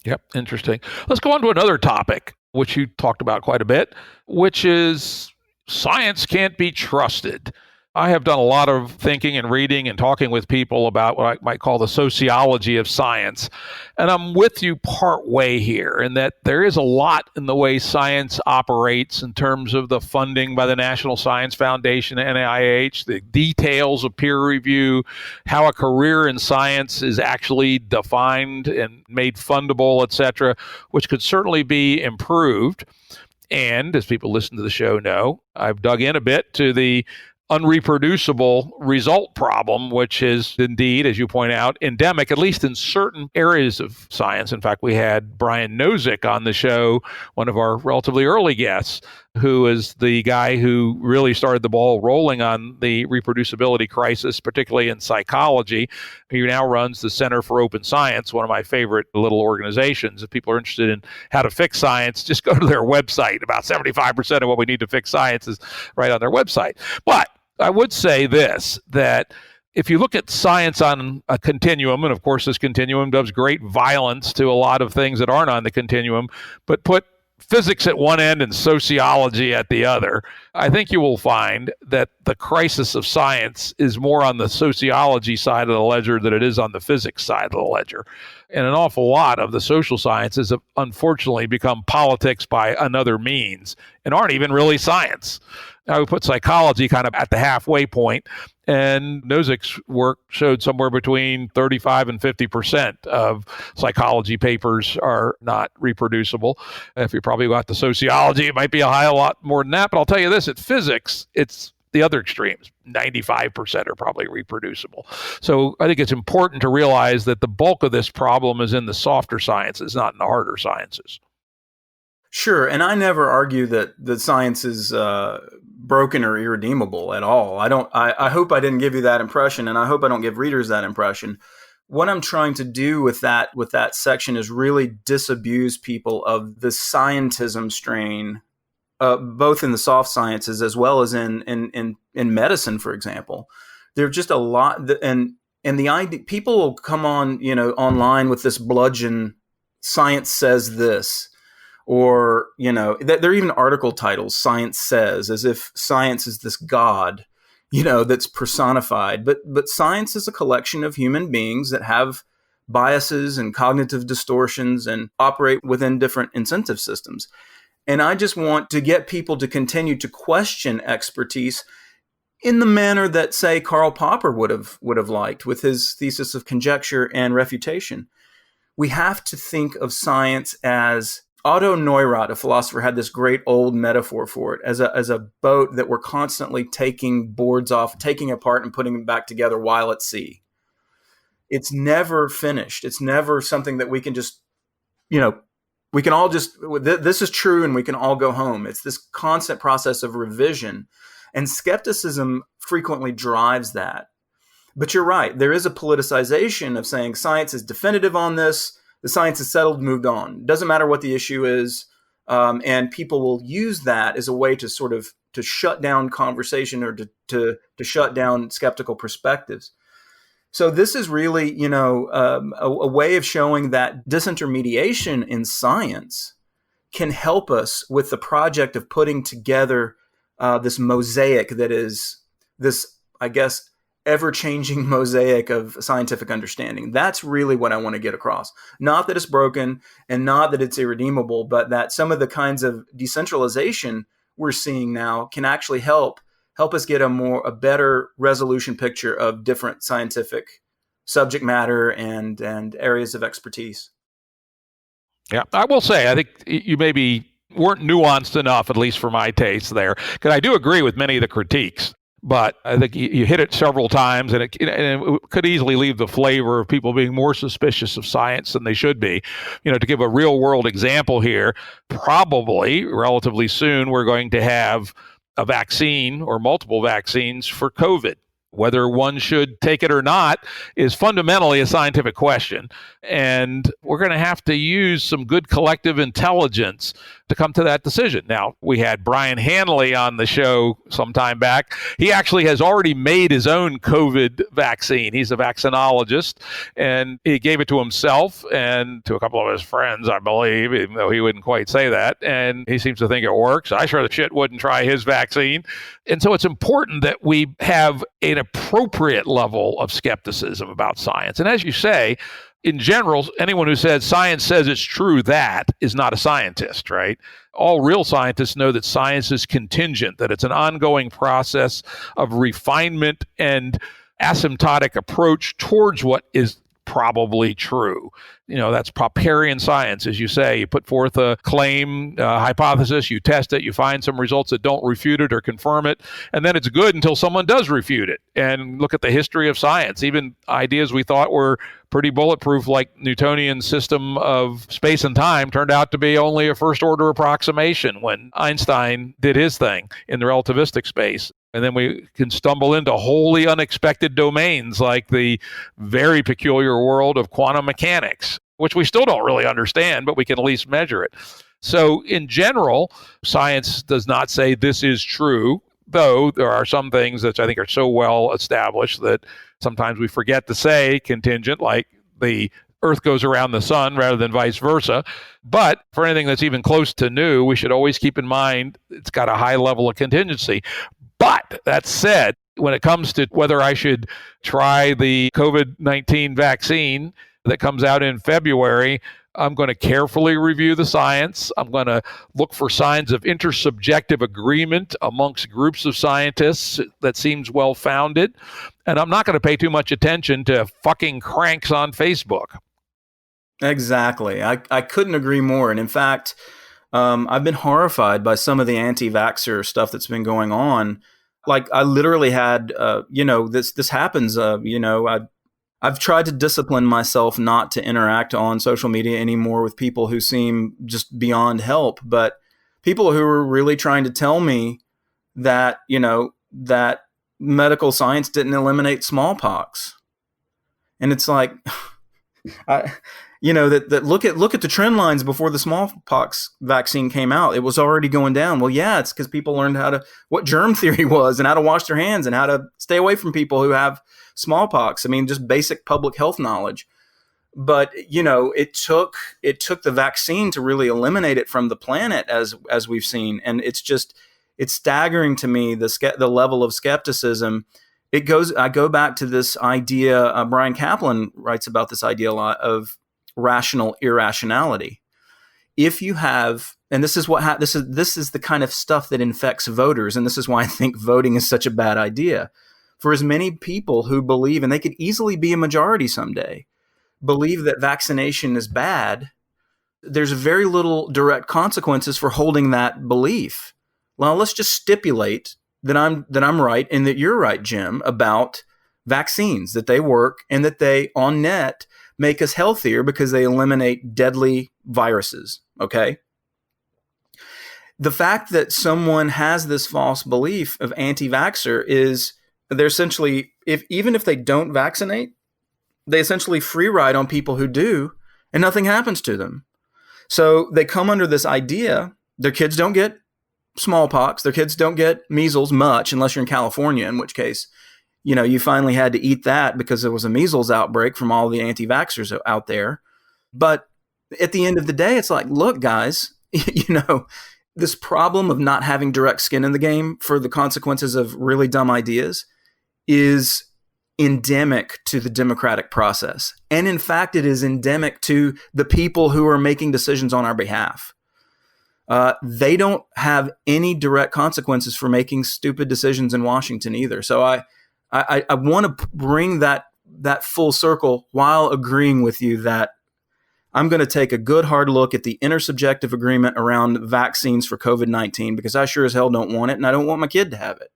Yep, interesting. Let's go on to another topic, which you talked about quite a bit, which is science can't be trusted. I have done a lot of thinking and reading and talking with people about what I might call the sociology of science. And I'm with you part way here in that there is a lot in the way science operates in terms of the funding by the National Science Foundation, NIH, the details of peer review, how a career in science is actually defined and made fundable, et cetera, which could certainly be improved. And as people listen to the show know, I've dug in a bit to the unreproducible result problem, which is indeed, as you point out, endemic, at least in certain areas of science. In fact, we had Brian Nozick on the show, one of our relatively early guests, who is the guy who really started the ball rolling on the reproducibility crisis, particularly in psychology. He now runs the Center for Open Science, one of my favorite little organizations. If people are interested in how to fix science, just go to their website. About 75% of what we need to fix science is right on their website. But I would say this, that if you look at science on a continuum, and of course this continuum does great violence to a lot of things that aren't on the continuum, but put physics at one end and sociology at the other, I think you will find that the crisis of science is more on the sociology side of the ledger than it is on the physics side of the ledger. And an awful lot of the social sciences have unfortunately become politics by another means and aren't even really science. I would put psychology kind of at the halfway point, and Nozick's work showed somewhere between 35 and 50% of psychology papers are not reproducible. If you probably got to sociology, it might be a lot more than that, but I'll tell you this, at physics, it's the other extremes. 95% are probably reproducible. So I think it's important to realize that the bulk of this problem is in the softer sciences, not in the harder sciences. Sure, and I never argue that the science is broken or irredeemable at all. I hope I didn't give you that impression, and I hope I don't give readers that impression. What I'm trying to do with that section is really disabuse people of the scientism strain, both in the soft sciences as well as in medicine, for example. There's just a lot, and the idea people will come on online with this bludgeon, science says this. Or, there are even article titles, Science Says, as if science is this God, that's personified. But science is a collection of human beings that have biases and cognitive distortions and operate within different incentive systems. And I just want to get people to continue to question expertise in the manner that, say, Karl Popper would have liked with his thesis of conjecture and refutation. We have to think of science as Otto Neurath, a philosopher, had this great old metaphor for it as a boat that we're constantly taking boards off, taking apart and putting them back together while at sea. It's never finished. It's never something that we can just, we can all just, this is true and we can all go home. It's this constant process of revision, and skepticism frequently drives that. But you're right. There is a politicization of saying science is definitive on this. The science is settled, moved on. Doesn't matter what the issue is. And people will use that as a way to sort of to shut down conversation or to shut down skeptical perspectives. So this is really, a way of showing that disintermediation in science can help us with the project of putting together this mosaic that is this, I guess, ever-changing mosaic of scientific understanding. That's really what I want to get across. Not that it's broken and not that it's irredeemable, but that some of the kinds of decentralization we're seeing now can actually help us get a better resolution picture of different scientific subject matter and areas of expertise. Yeah, I will say, I think you maybe weren't nuanced enough, at least for my taste there, because I do agree with many of the critiques. But I think you hit it several times, and it could easily leave the flavor of people being more suspicious of science than they should be. To give a real world example here, probably relatively soon we're going to have a vaccine or multiple vaccines for COVID. Whether one should take it or not is fundamentally a scientific question. And we're going to have to use some good collective intelligence to come to that decision. Now, we had Brian Hanley on the show some time back. He actually has already made his own COVID vaccine. He's a vaccinologist, and he gave it to himself and to a couple of his friends, I believe, even though he wouldn't quite say that. And he seems to think it works. I sure the shit wouldn't try his vaccine. And so it's important that we have an appropriate level of skepticism about science. And as you say, in general, anyone who says science says it's true, that is not a scientist, right? All real scientists know that science is contingent, that it's an ongoing process of refinement and asymptotic approach towards what is probably true. That's Popperian science, as you say. You put forth a claim, a hypothesis, you test it, you find some results that don't refute it or confirm it, and then it's good until someone does refute it. And look at the history of science. Even ideas we thought were pretty bulletproof, like Newtonian system of space and time, turned out to be only a first-order approximation when Einstein did his thing in the relativistic space. And then we can stumble into wholly unexpected domains like the very peculiar world of quantum mechanics, which we still don't really understand, but we can at least measure it. So in general, science does not say this is true, though there are some things that I think are so well established that sometimes we forget to say contingent, like the Earth goes around the sun rather than vice versa. But for anything that's even close to new, we should always keep in mind it's got a high level of contingency. But that said, when it comes to whether I should try the COVID-19 vaccine that comes out in February, I'm going to carefully review the science. I'm going to look for signs of intersubjective agreement amongst groups of scientists that seems well-founded. And I'm not going to pay too much attention to fucking cranks on Facebook. Exactly. I couldn't agree more. And in fact, I've been horrified by some of the anti-vaxxer stuff that's been going on. Like I literally had, this happens. I've tried to discipline myself not to interact on social media anymore with people who seem just beyond help. But people who are really trying to tell me that, that medical science didn't eliminate smallpox. And it's like, that look at the trend lines before the smallpox vaccine came out. It was already going down. Well, yeah, it's because people learned what germ theory was and how to wash their hands and how to stay away from people who have smallpox. I mean, just basic public health knowledge. But, it took the vaccine to really eliminate it from the planet as we've seen. And it's staggering to me, the level of skepticism. I go back to this idea, Brian Kaplan writes about this idea a lot, of rational irrationality. If you have, and this is this is the kind of stuff that infects voters, and this is why I think voting is such a bad idea. For as many people who believe, and they could easily be a majority someday, believe that vaccination is bad, there's very little direct consequences for holding that belief. Well, let's just stipulate that I'm right and that you're right, Jim, about vaccines, that they work and that they, on net, make us healthier because they eliminate deadly viruses, okay? The fact that someone has this false belief of anti-vaxxer is they're essentially, even if they don't vaccinate, they essentially free ride on people who do, and nothing happens to them. So they come under this idea, their kids don't get smallpox, their kids don't get measles much, unless you're in California, in which case, you finally had to eat that because there was a measles outbreak from all the anti-vaxxers out there. But at the end of the day, it's like, look, guys, this problem of not having direct skin in the game for the consequences of really dumb ideas is endemic to the democratic process. And in fact, it is endemic to the people who are making decisions on our behalf. They don't have any direct consequences for making stupid decisions in Washington either. So I want to bring that full circle while agreeing with you that I'm going to take a good hard look at the intersubjective agreement around vaccines for COVID-19 because I sure as hell don't want it and I don't want my kid to have it.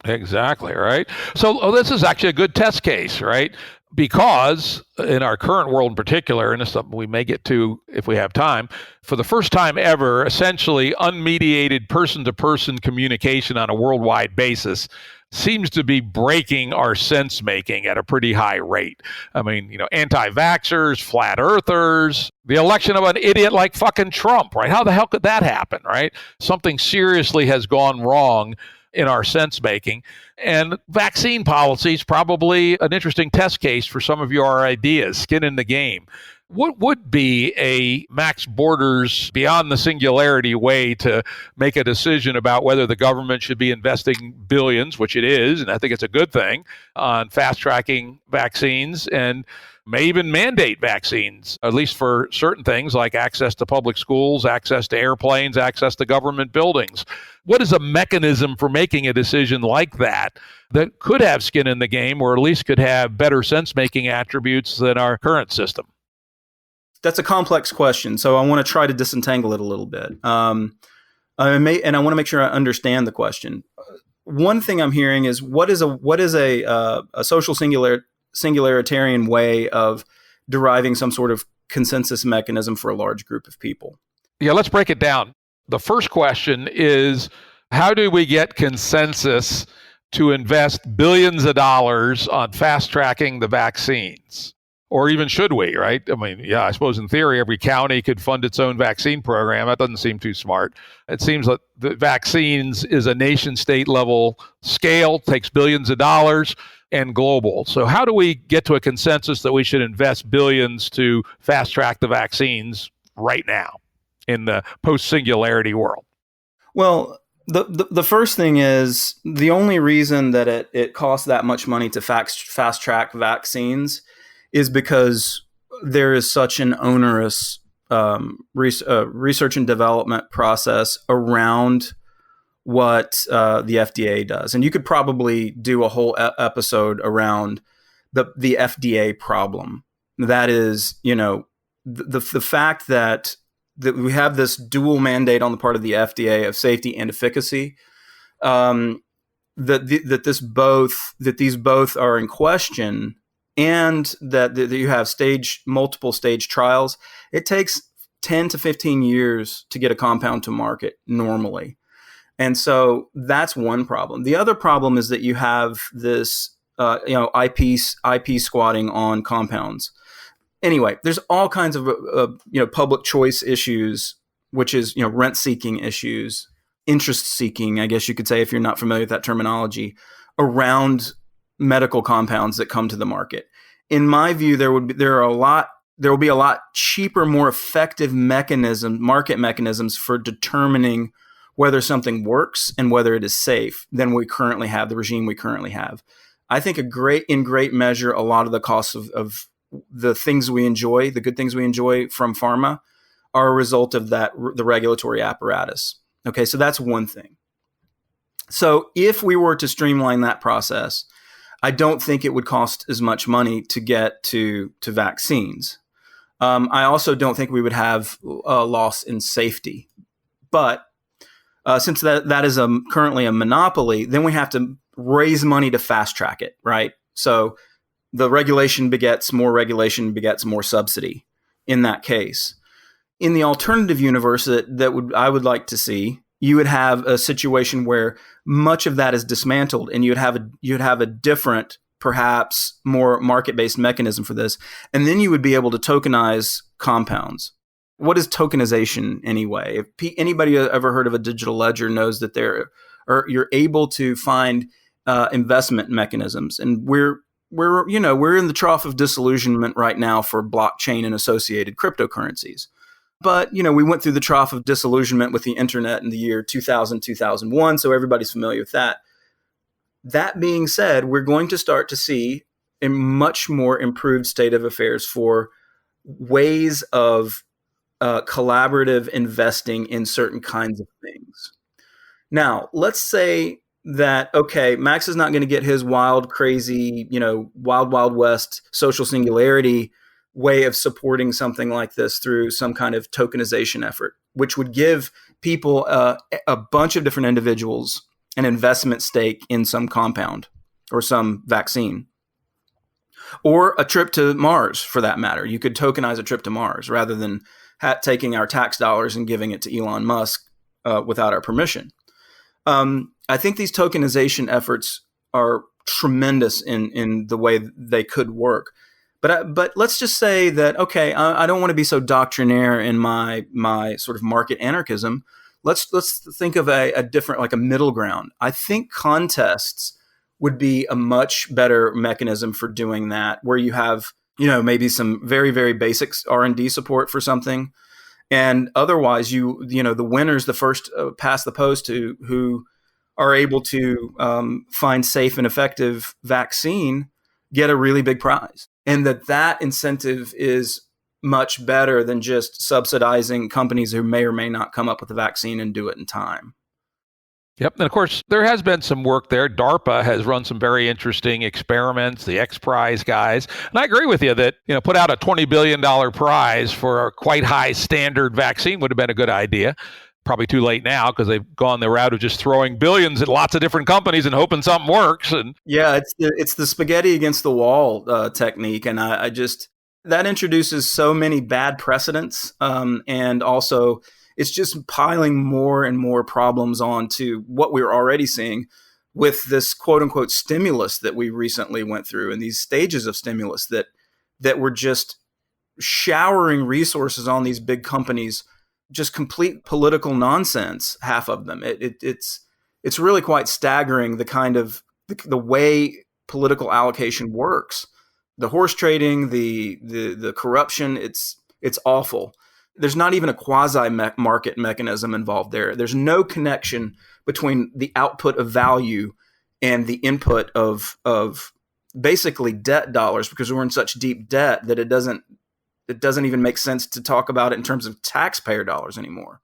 Exactly, right? So this is actually a good test case, right? Because in our current world in particular, and this is something we may get to if we have time, for the first time ever, essentially unmediated person-to-person communication on a worldwide basis seems to be breaking our sense-making at a pretty high rate. I mean, anti-vaxxers, flat earthers, the election of an idiot like fucking Trump, right? How the hell could that happen, right? Something seriously has gone wrong in our sense-making. And vaccine policy is probably an interesting test case for some of your ideas, skin in the game. What would be a max borders beyond the singularity way to make a decision about whether the government should be investing billions, which it is, and I think it's a good thing, on fast-tracking vaccines and may even mandate vaccines, at least for certain things like access to public schools, access to airplanes, access to government buildings? What is a mechanism for making a decision like that could have skin in the game or at least could have better sense-making attributes than our current system? That's a complex question, so I want to try to disentangle it a little bit. And I want to make sure I understand the question. One thing I'm hearing is what is a social singularitarian way of deriving some sort of consensus mechanism for a large group of people? Yeah, let's break it down. The first question is, how do we get consensus to invest billions of dollars on fast-tracking the vaccines? Or even should we, right? I mean, yeah, I suppose in theory, every county could fund its own vaccine program. That doesn't seem too smart. It seems that the vaccines is a nation-state level scale, takes billions of dollars, and global. So how do we get to a consensus that we should invest billions to fast-track the vaccines right now in the post-singularity world? Well, the first thing is the only reason that it costs that much money to fast-track vaccines is because there is such an onerous research and development process around what the FDA does. And you could probably do a whole episode around the FDA problem. That is, the fact that we have this dual mandate on the part of the FDA of safety and efficacy, that these both are in question, and that you have multiple stage trials. It takes 10 to 15 years to get a compound to market normally. And so that's one problem. The other problem is that you have this, IP squatting on compounds. Anyway, there's all kinds of, public choice issues, which is, rent-seeking issues, interest-seeking, I guess you could say, if you're not familiar with that terminology, around medical compounds that come to the market. In my view, there will be a lot cheaper, more effective market mechanisms for determining whether something works and whether it is safe than we currently have, the regime we currently have. I think in great measure, a lot of the costs of the things we enjoy, the good things we enjoy from pharma, are a result of the regulatory apparatus. Okay, so that's one thing. So if we were to streamline that process, I don't think it would cost as much money to get to vaccines. I also don't think we would have a loss in safety. But since that is currently a monopoly, then we have to raise money to fast track it, right? So the regulation begets more subsidy in that case. In the alternative universe I would like to see, you would have a situation where much of that is dismantled, and you'd have a different, perhaps more market-based mechanism for this, and then you would be able to tokenize compounds. What is tokenization anyway? If anybody ever heard of a digital ledger knows that you're able to find investment mechanisms, and we're in the trough of disillusionment right now for blockchain and associated cryptocurrencies. But, we went through the trough of disillusionment with the internet in the year 2000, 2001, so everybody's familiar with that. That being said, we're going to start to see a much more improved state of affairs for ways of collaborative investing in certain kinds of things. Now, let's say that, okay, Max is not going to get his wild, crazy, wild, wild west social singularity way of supporting something like this through some kind of tokenization effort, which would give people a bunch of different individuals an investment stake in some compound or some vaccine. Or a trip to Mars, for that matter. You could tokenize a trip to Mars rather than taking our tax dollars and giving it to Elon Musk without our permission. I think these tokenization efforts are tremendous in the way they could work. But let's just say that, okay, I don't want to be so doctrinaire in my sort of market anarchism. Let's think of a different, like a middle ground. I think contests would be a much better mechanism for doing that, where you have, maybe some very, very basic R&D support for something. And otherwise, the winners, the first past the post who are able to find safe and effective vaccine get a really big prize. And that incentive is much better than just subsidizing companies who may or may not come up with a vaccine and do it in time. Yep. And of course, there has been some work there. DARPA has run some very interesting experiments, the X Prize guys. And I agree with you that, put out a $20 billion prize for a quite high standard vaccine would have been a good idea. Probably too late now because they've gone the route of just throwing billions at lots of different companies and hoping something works. And yeah, it's the spaghetti against the wall technique. And I just, that introduces so many bad precedents. And also, it's just piling more and more problems onto what we're already seeing with this quote unquote stimulus that we recently went through, and these stages of stimulus that were just showering resources on these big companies, just complete political nonsense, half of them. It's really quite staggering the kind of the way political allocation works. The horse trading, the corruption, it's awful. There's not even a quasi-market mechanism involved there. There's no connection between the output of value and the input of basically debt dollars, because we're in such deep debt that it doesn't even make sense to talk about it in terms of taxpayer dollars anymore.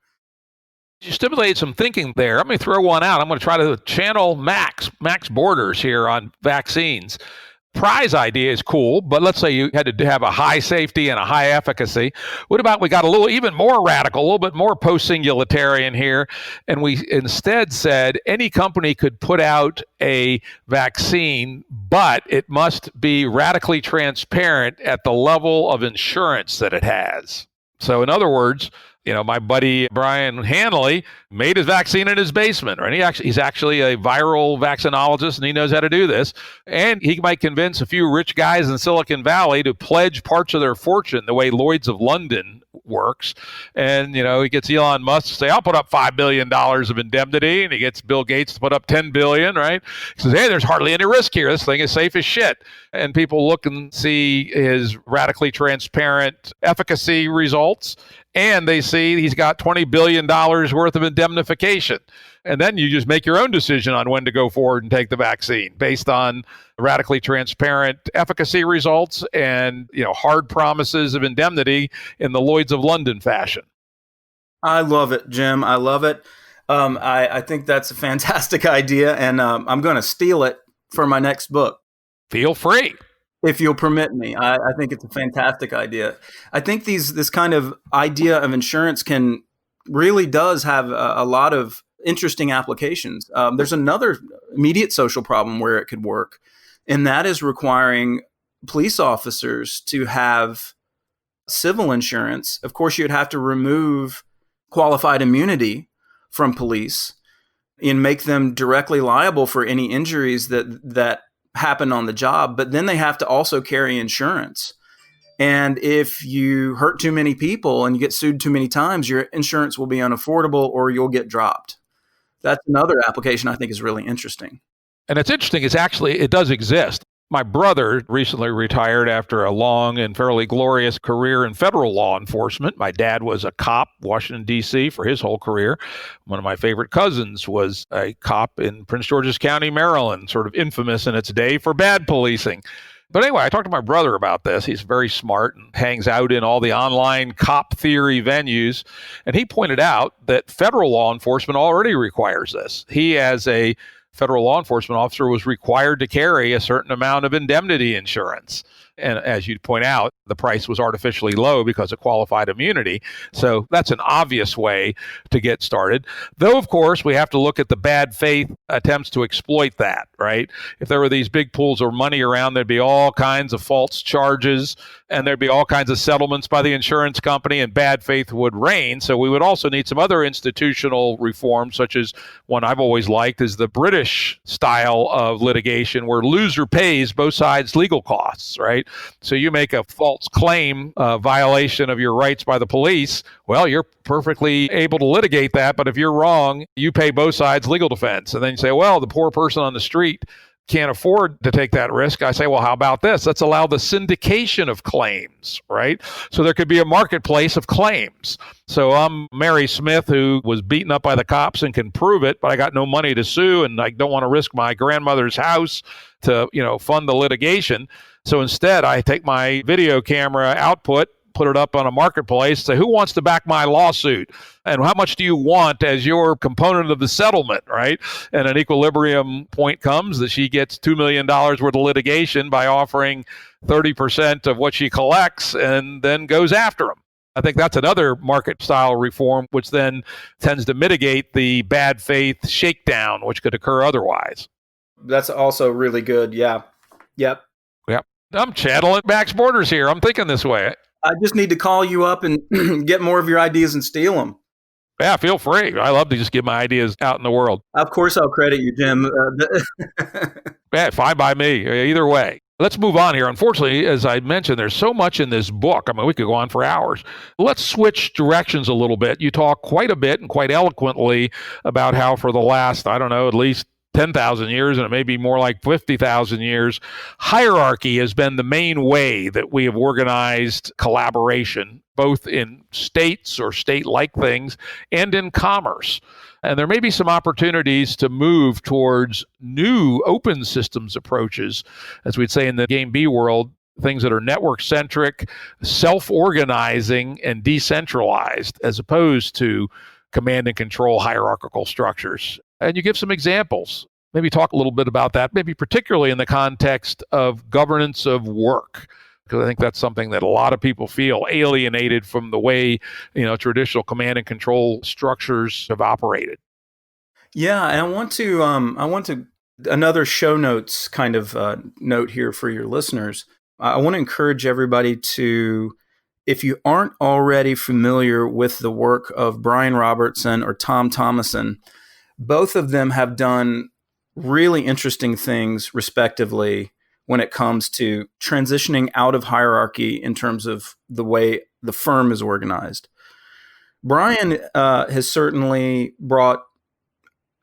You stimulated some thinking there. I'm going to throw one out. I'm going to try to channel Max Borders here on vaccines. Prize idea is cool, but let's say you had to have a high safety and a high efficacy. What about we got a little even more radical, a little bit more post-singularitarian here, and we instead said any company could put out a vaccine, but it must be radically transparent at the level of insurance that it has. So in other words, my buddy Brian Hanley made his vaccine in his basement, right? He's actually a viral vaccinologist, and he knows how to do this. And he might convince a few rich guys in Silicon Valley to pledge parts of their fortune the way Lloyd's of London works. And, he gets Elon Musk to say, I'll put up $5 billion of indemnity. And he gets Bill Gates to put up $10 billion, right? He says, hey, there's hardly any risk here. This thing is safe as shit. And people look and see his radically transparent efficacy results, and they see he's got $20 billion worth of indemnification. And then you just make your own decision on when to go forward and take the vaccine based on radically transparent efficacy results and, hard promises of indemnity in the Lloyd's of London fashion. I love it, Jim. I love it. I think that's a fantastic idea, and I'm going to steal it for my next book. Feel free. If you'll permit me. I think it's a fantastic idea. I think this kind of idea of insurance really does have a lot of interesting applications. There's another immediate social problem where it could work, and that is requiring police officers to have civil insurance. Of course, you'd have to remove qualified immunity from police and make them directly liable for any injuries that happen on the job, but then they have to also carry insurance. And if you hurt too many people and you get sued too many times, your insurance will be unaffordable or you'll get dropped. That's another application I think is really interesting. And it's interesting, it does exist. My brother recently retired after a long and fairly glorious career in federal law enforcement. My dad was a cop, Washington, D.C., for his whole career. One of my favorite cousins was a cop in Prince George's County, Maryland, sort of infamous in its day for bad policing. But anyway, I talked to my brother about this. He's very smart and hangs out in all the online cop theory venues. And he pointed out that federal law enforcement already requires this. He, as a federal law enforcement officer, was required to carry a certain amount of indemnity insurance. And as you point out, the price was artificially low because of qualified immunity. So that's an obvious way to get started. Though, of course, we have to look at the bad faith attempts to exploit that, right? If there were these big pools of money around, there'd be all kinds of false charges and there'd be all kinds of settlements by the insurance company, and bad faith would reign. So we would also need some other institutional reforms, such as one I've always liked is the British style of litigation where loser pays both sides legal costs, right? So you make a false claim violation of your rights by the police. Well, you're perfectly able to litigate that. But if you're wrong, you pay both sides legal defense. And then you say, well, the poor person on the street can't afford to take that risk. I say, well, how about this? Let's allow the syndication of claims, right? So there could be a marketplace of claims. So I'm Mary Smith, who was beaten up by the cops and can prove it, but I got no money to sue, and I don't want to risk my grandmother's house to, fund the litigation. So instead, I take my video camera output, put it up on a marketplace, say, who wants to back my lawsuit? And how much do you want as your component of the settlement, right? And an equilibrium point comes that she gets $2 million worth of litigation by offering 30% of what she collects and then goes after them. I think that's another market style reform, which then tends to mitigate the bad faith shakedown, which could occur otherwise. That's also really good. Yeah. Yep. Yep. I'm channeling Max Borders here. I'm thinking this way. I just need to call you up and get more of your ideas and steal them. Yeah, feel free. I love to just get my ideas out in the world. Of course, I'll credit you, Jim. Yeah, fine by me. Either way. Let's move on here. Unfortunately, as I mentioned, there's so much in this book. I mean, we could go on for hours. Let's switch directions a little bit. You talk quite a bit and quite eloquently about how for the last, at least 10,000 years, and it may be more like 50,000 years, hierarchy has been the main way that we have organized collaboration, both in states or state-like things and in commerce. And there may be some opportunities to move towards new open systems approaches, as we'd say in the Game B world, things that are network-centric, self-organizing, and decentralized, as opposed to command and control hierarchical structures. And you give some examples. Maybe talk a little bit about that, maybe particularly in the context of governance of work, because I think that's something that a lot of people feel alienated from the way, traditional command and control structures have operated. Yeah, and I want to another show notes kind of note here for your listeners. I want to encourage everybody to, if you aren't already familiar with the work of Brian Robertson or Tom Thomason, both of them have done really interesting things, respectively, when it comes to transitioning out of hierarchy in terms of the way the firm is organized. Brian has certainly brought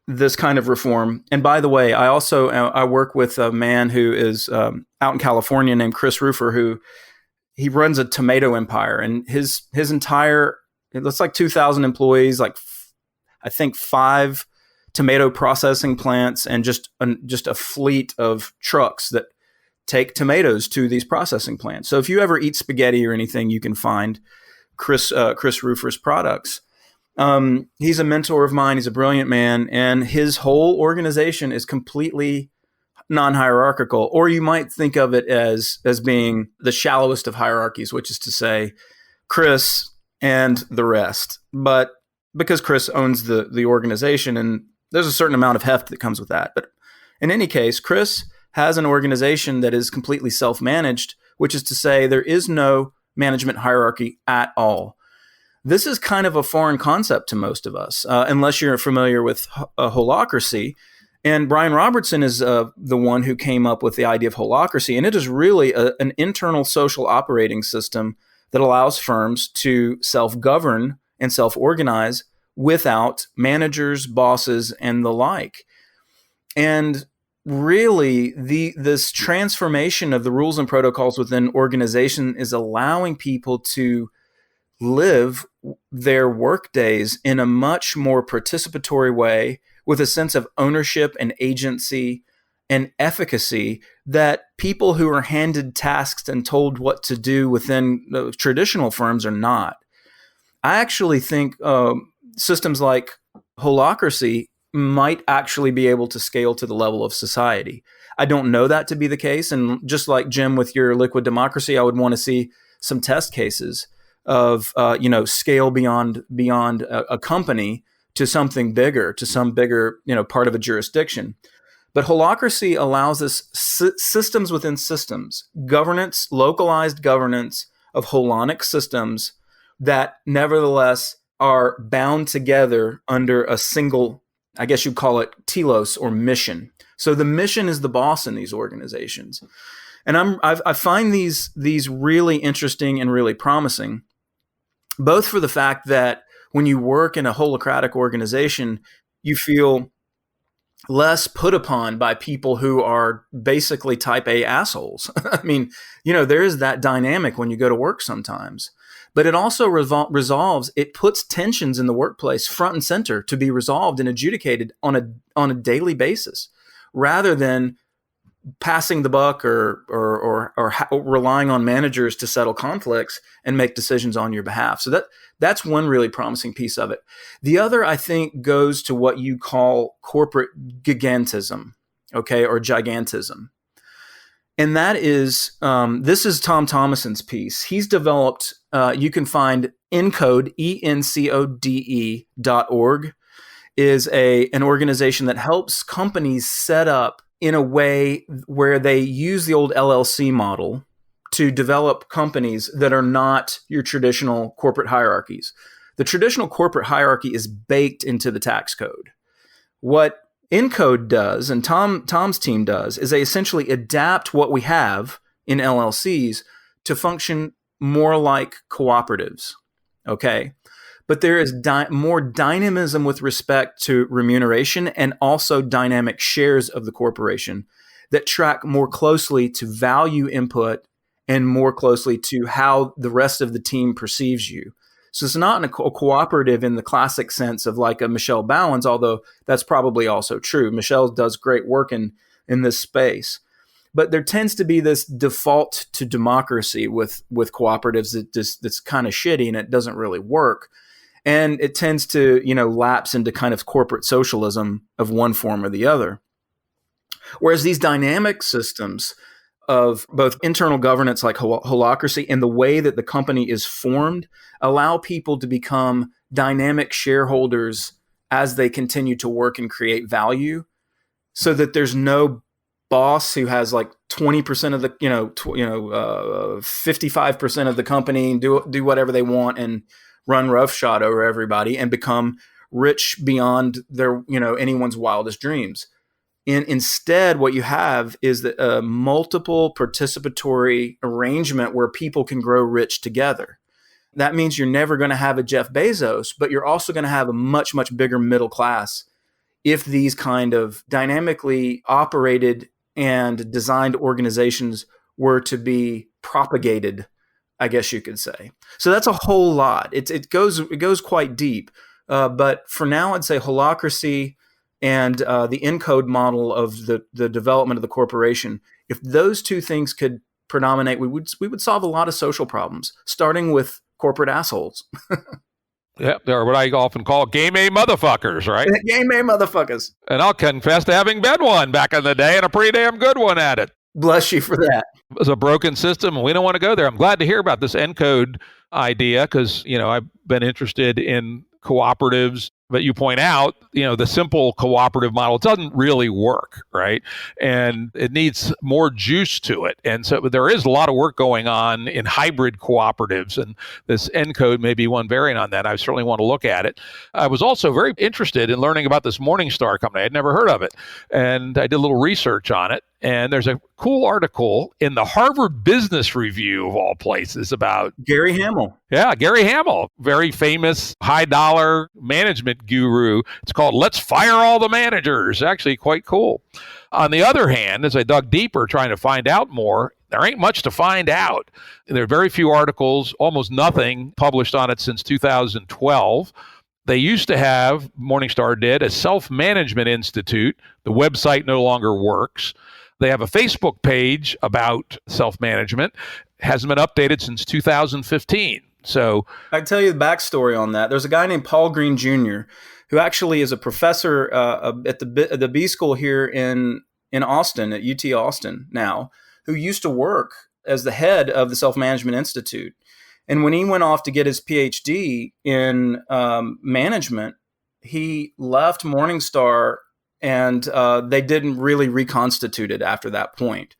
this kind of reform. And by the way, I work with a man who is out in California named Chris Rufer, who he runs a tomato empire, and his entire, it looks like 2,000 employees, like I think 5 tomato processing plants, and just a fleet of trucks that take tomatoes to these processing plants. So if you ever eat spaghetti or anything, you can find Chris Rufer's products. He's a mentor of mine. He's a brilliant man, and his whole organization is completely non-hierarchical, or you might think of it as being the shallowest of hierarchies, which is to say Chris and the rest. But because Chris owns the organization, and there's a certain amount of heft that comes with that. But in any case, Chris has an organization that is completely self-managed, which is to say there is no management hierarchy at all. This is kind of a foreign concept to most of us, unless you're familiar with holacracy. And Brian Robertson is the one who came up with the idea of holacracy. And it is really an internal social operating system that allows firms to self-govern and self-organize without managers, bosses, and the like. And really this transformation of the rules and protocols within organization is allowing people to live their work days in a much more participatory way with a sense of ownership and agency and efficacy that people who are handed tasks and told what to do within the traditional firms are not. I actually think systems like holacracy might actually be able to scale to the level of society. I don't know that to be the case. And just like Jim with your liquid democracy, I would want to see some test cases of scale beyond a company to something bigger, to some bigger part of a jurisdiction. But holacracy allows us systems within systems, governance, localized governance of holonic systems that nevertheless are bound together under a single, I guess you'd call it telos or mission. So the mission is the boss in these organizations. And I find these really interesting and really promising, both for the fact that when you work in a holacratic organization, you feel less put upon by people who are basically type A assholes. I mean, there is that dynamic when you go to work sometimes. But it also resolves, it puts tensions in the workplace front and center to be resolved and adjudicated on a daily basis, rather than passing the buck or relying on managers to settle conflicts and make decisions on your behalf. So that's one really promising piece of it. The other, I think, goes to what you call corporate gigantism, okay, or gigantism. And that is, this is Tom Thomason's piece. He's developed, you can find Encode, ENCODE.org, is an organization that helps companies set up in a way where they use the old LLC model to develop companies that are not your traditional corporate hierarchies. The traditional corporate hierarchy is baked into the tax code. What Encode does, and Tom's team does, is they essentially adapt what we have in LLCs to function more like cooperatives, okay? But there is more dynamism with respect to remuneration and also dynamic shares of the corporation that track more closely to value input and more closely to how the rest of the team perceives you. So it's not a cooperative in the classic sense of like a Michelle Bowens, although that's probably also true. Michelle does great work in this space. But there tends to be this default to democracy with cooperatives that's kind of shitty and it doesn't really work. And it tends to, lapse into kind of corporate socialism of one form or the other. Whereas these dynamic systems of both internal governance like holacracy and the way that the company is formed allow people to become dynamic shareholders as they continue to work and create value, so that there's no boss who has like 20% of the, 55% of the company and do whatever they want and run roughshod over everybody and become rich beyond their, anyone's wildest dreams. And instead, what you have is a multiple participatory arrangement where people can grow rich together. That means you're never going to have a Jeff Bezos, but you're also going to have a much, much bigger middle class if these kind of dynamically operated and designed organizations were to be propagated, I guess you could say. So that's a whole lot. It goes quite deep. But for now, I'd say holacracy and the Encode model of the development of the corporation. If those two things could predominate, we would solve a lot of social problems, starting with corporate assholes. Yeah, they're what I often call game A motherfuckers, right? Game A motherfuckers. And I'll confess to having been one back in the day, and a pretty damn good one at it. Bless you for that. It was a broken system, and we don't want to go there. I'm glad to hear about this Encode idea because, I've been interested in cooperatives, but you point out, the simple cooperative model doesn't really work, right? And it needs more juice to it. And so there is a lot of work going on in hybrid cooperatives, and this Encode may be one variant on that. I certainly want to look at it. I was also very interested in learning about this Morningstar company. I'd never heard of it. And I did a little research on it. And there's a cool article in the Harvard Business Review, of all places, about Gary Hamel. Yeah, Gary Hamel, very famous high dollar management management guru. It's called Let's Fire All the Managers. Actually, quite cool. On the other hand, as I dug deeper trying to find out more, there ain't much to find out. There are very few articles, almost nothing published on it since 2012. They used to have, Morningstar did, a self-management institute. The website no longer works. They have a Facebook page about self-management. Hasn't been updated since 2015. So I can tell you the backstory on that. There's a guy named Paul Green Jr., who actually is a professor at the B School here in Austin, at UT Austin now, who used to work as the head of the Self-Management Institute. And when he went off to get his PhD in management, he left Morningstar, and they didn't really reconstitute it after that point.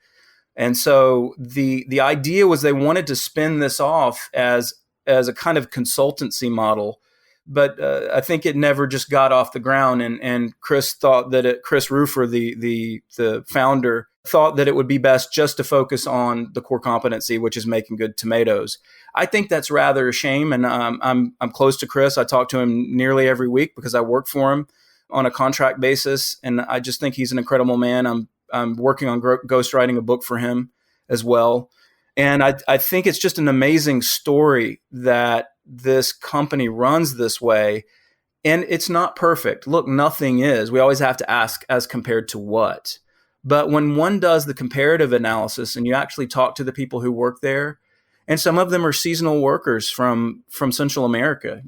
And so the idea was they wanted to spin this off as a kind of consultancy model, but I think it never just got off the ground. And Chris thought that Chris Rufer, the founder, thought that it would be best just to focus on the core competency, which is making good tomatoes. I think that's rather a shame, and I'm close to Chris. I talk to him nearly every week because I work for him on a contract basis, and I just think he's an incredible man. I'm working on ghostwriting a book for him as well. And I think it's just an amazing story that this company runs this way. And it's not perfect. Look, nothing is. We always have to ask, as compared to what? But when one does the comparative analysis and you actually talk to the people who work there, and some of them are seasonal workers from Central America,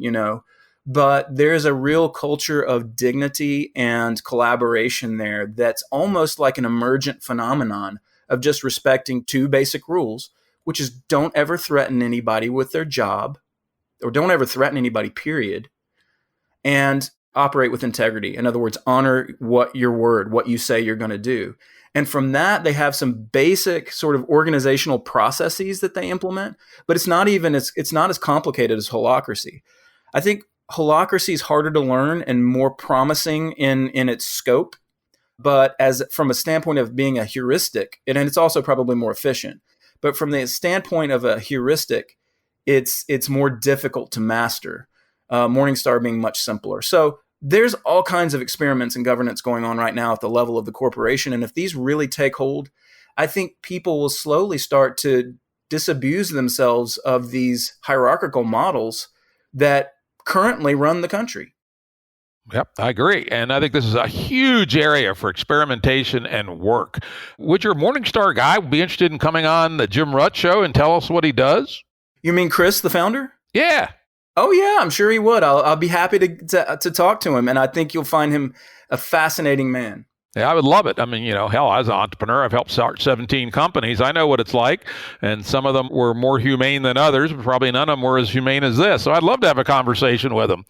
but there's a real culture of dignity and collaboration there that's almost like an emergent phenomenon of just respecting two basic rules, which is don't ever threaten anybody with their job, or don't ever threaten anybody, period, and operate with integrity. In other words, honor what you say you're going to do. And from that, they have some basic sort of organizational processes that they implement, but it's not as complicated as holacracy. I think holacracy is harder to learn and more promising in its scope, but from a standpoint of being a heuristic, and it's also probably more efficient, but from the standpoint of a heuristic, it's more difficult to master. Morningstar being much simpler. So there's all kinds of experiments in governance going on right now at the level of the corporation. And if these really take hold, I think people will slowly start to disabuse themselves of these hierarchical models that currently run the country. Yep, I agree. And I think this is a huge area for experimentation and work. Would your Morningstar guy be interested in coming on the Jim Rutt Show and tell us what he does? You mean Chris, the founder? Yeah. Oh, yeah, I'm sure he would. I'll be happy to talk to him. And I think you'll find him a fascinating man. Yeah, I would love it. I mean, hell, as an entrepreneur, I've helped start 17 companies. I know what it's like. And some of them were more humane than others, but probably none of them were as humane as this. So I'd love to have a conversation with him.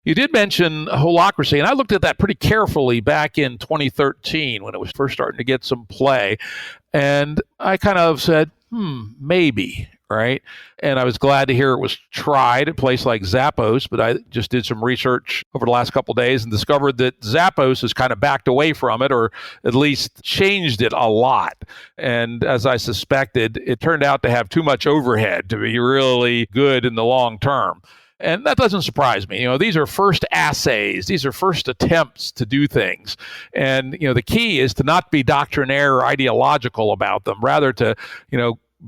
You did mention holacracy, and I looked at that pretty carefully back in 2013 when it was first starting to get some play. And I kind of said, maybe. Right. And I was glad to hear it was tried at a place like Zappos, but I just did some research over the last couple of days and discovered that Zappos has kind of backed away from it, or at least changed it a lot. And as I suspected, it turned out to have too much overhead to be really good in the long term. And that doesn't surprise me. These are first assays. These are first attempts to do things. And, the key is to not be doctrinaire or ideological about them, rather to,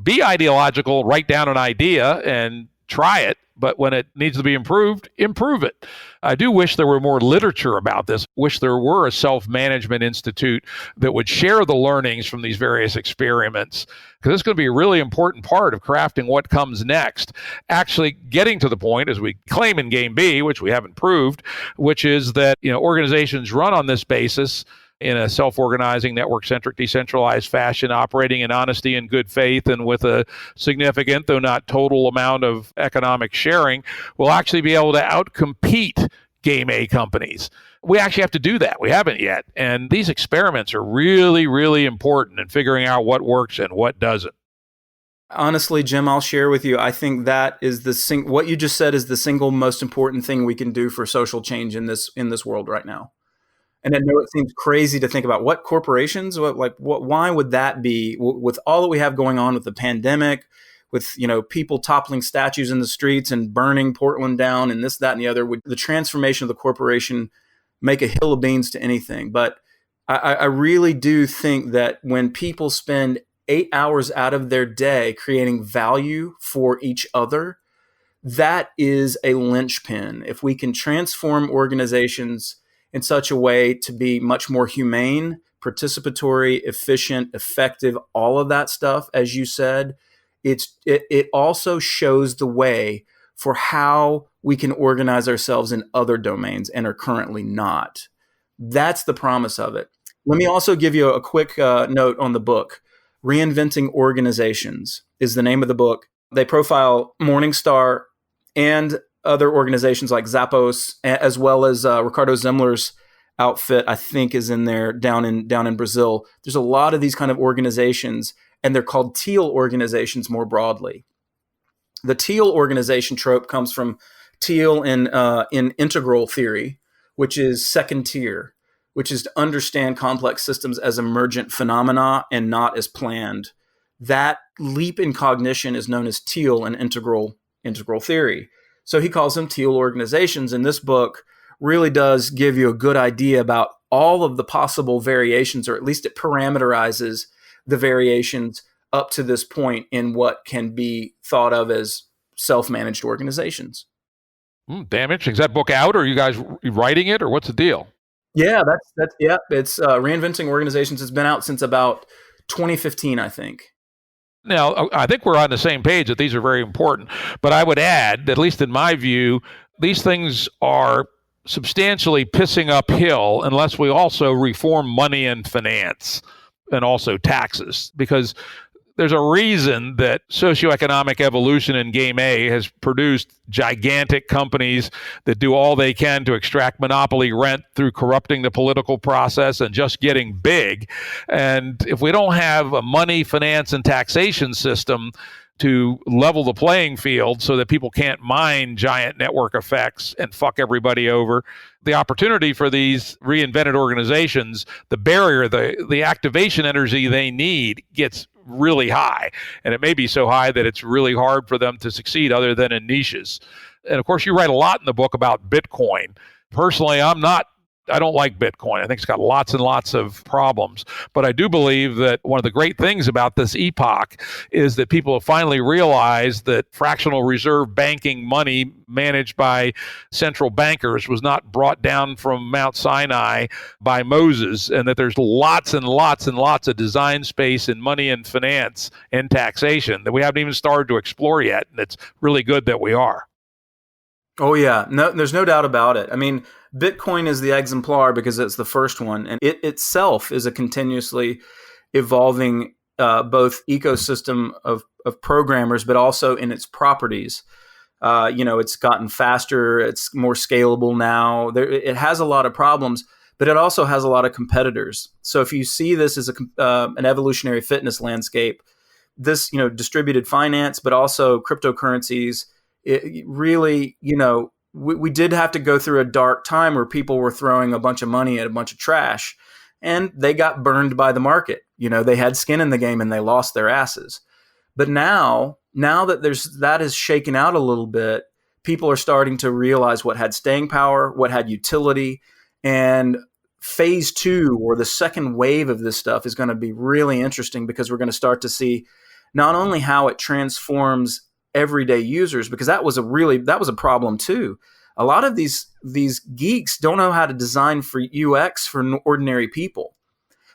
be ideological, write down an idea and try it. But when it needs to be improved, improve it. I do wish there were more literature about this. Wish there were a self-management institute that would share the learnings from these various experiments, because it's going to be a really important part of crafting what comes next. Actually getting to the point, as we claim in Game B, which we haven't proved, which is that organizations run on this basis in a self-organizing, network-centric, decentralized fashion, operating in honesty and good faith, and with a significant, though not total, amount of economic sharing, will actually be able to outcompete Game A companies. We actually have to do that. We haven't yet. And these experiments are really, really important in figuring out what works and what doesn't. Honestly, Jim, I'll share with you, I think that is what you just said is the single most important thing we can do for social change in this world right now. And I know it seems crazy to think about what corporations, why would that be with all that we have going on with the pandemic, with, people toppling statues in the streets and burning Portland down and this, that, and the other. Would the transformation of the corporation make a hill of beans to anything? But I really do think that when people spend 8 hours out of their day creating value for each other, that is a linchpin. If we can transform organizations in such a way to be much more humane, participatory, efficient, effective, all of that stuff, as you said, it also shows the way for how we can organize ourselves in other domains and are currently not. That's the promise of it. Let me also give you a quick note on the book. Reinventing Organizations is the name of the book. They profile Morningstar and other organizations like Zappos, as well as Ricardo Zimmer's outfit, I think, is in there down in Brazil. There's a lot of these kind of organizations, and they're called teal organizations more broadly. The teal organization trope comes from teal in integral theory, which is second tier, which is to understand complex systems as emergent phenomena and not as planned. That leap in cognition is known as teal in integral theory. So he calls them teal organizations, and this book really does give you a good idea about all of the possible variations, or at least it parameterizes the variations up to this point in what can be thought of as self-managed organizations. Damn interesting. Is that book out, or are you guys writing it, or what's the deal? Yeah, it's Reinventing Organizations. It's been out since about 2015, I think. Now, I think we're on the same page that these are very important, but I would add that, at least in my view, these things are substantially pissing uphill unless we also reform money and finance and also taxes, because there's a reason that socioeconomic evolution in Game A has produced gigantic companies that do all they can to extract monopoly rent through corrupting the political process and just getting big. And if we don't have a money, finance, and taxation system to level the playing field so that people can't mine giant network effects and fuck everybody over, the opportunity for these reinvented organizations, the barrier, the activation energy they need gets really high. And it may be so high that it's really hard for them to succeed other than in niches. And of course, you write a lot in the book about Bitcoin. Personally, I don't like Bitcoin. I think it's got lots and lots of problems. But I do believe that one of the great things about this epoch is that people have finally realized that fractional reserve banking money managed by central bankers was not brought down from Mount Sinai by Moses, and that there's lots and lots and lots of design space in money and finance and taxation that we haven't even started to explore yet. And it's really good that we are. Oh, yeah. No, there's no doubt about it. I mean, Bitcoin is the exemplar because it's the first one, and it itself is a continuously evolving both ecosystem of programmers, but also in its properties. It's gotten faster, it's more scalable now. It has a lot of problems, but it also has a lot of competitors. So if you see this as an evolutionary fitness landscape, this, distributed finance, but also cryptocurrencies, it really, we did have to go through a dark time where people were throwing a bunch of money at a bunch of trash, and they got burned by the market. They had skin in the game and they lost their asses. But now that that is shaken out a little bit, people are starting to realize what had staying power, what had utility, and phase 2, or the second wave of this stuff, is going to be really interesting, because we're going to start to see not only how it transforms everyday users, because that was a problem too. A lot of these geeks don't know how to design for UX for ordinary people.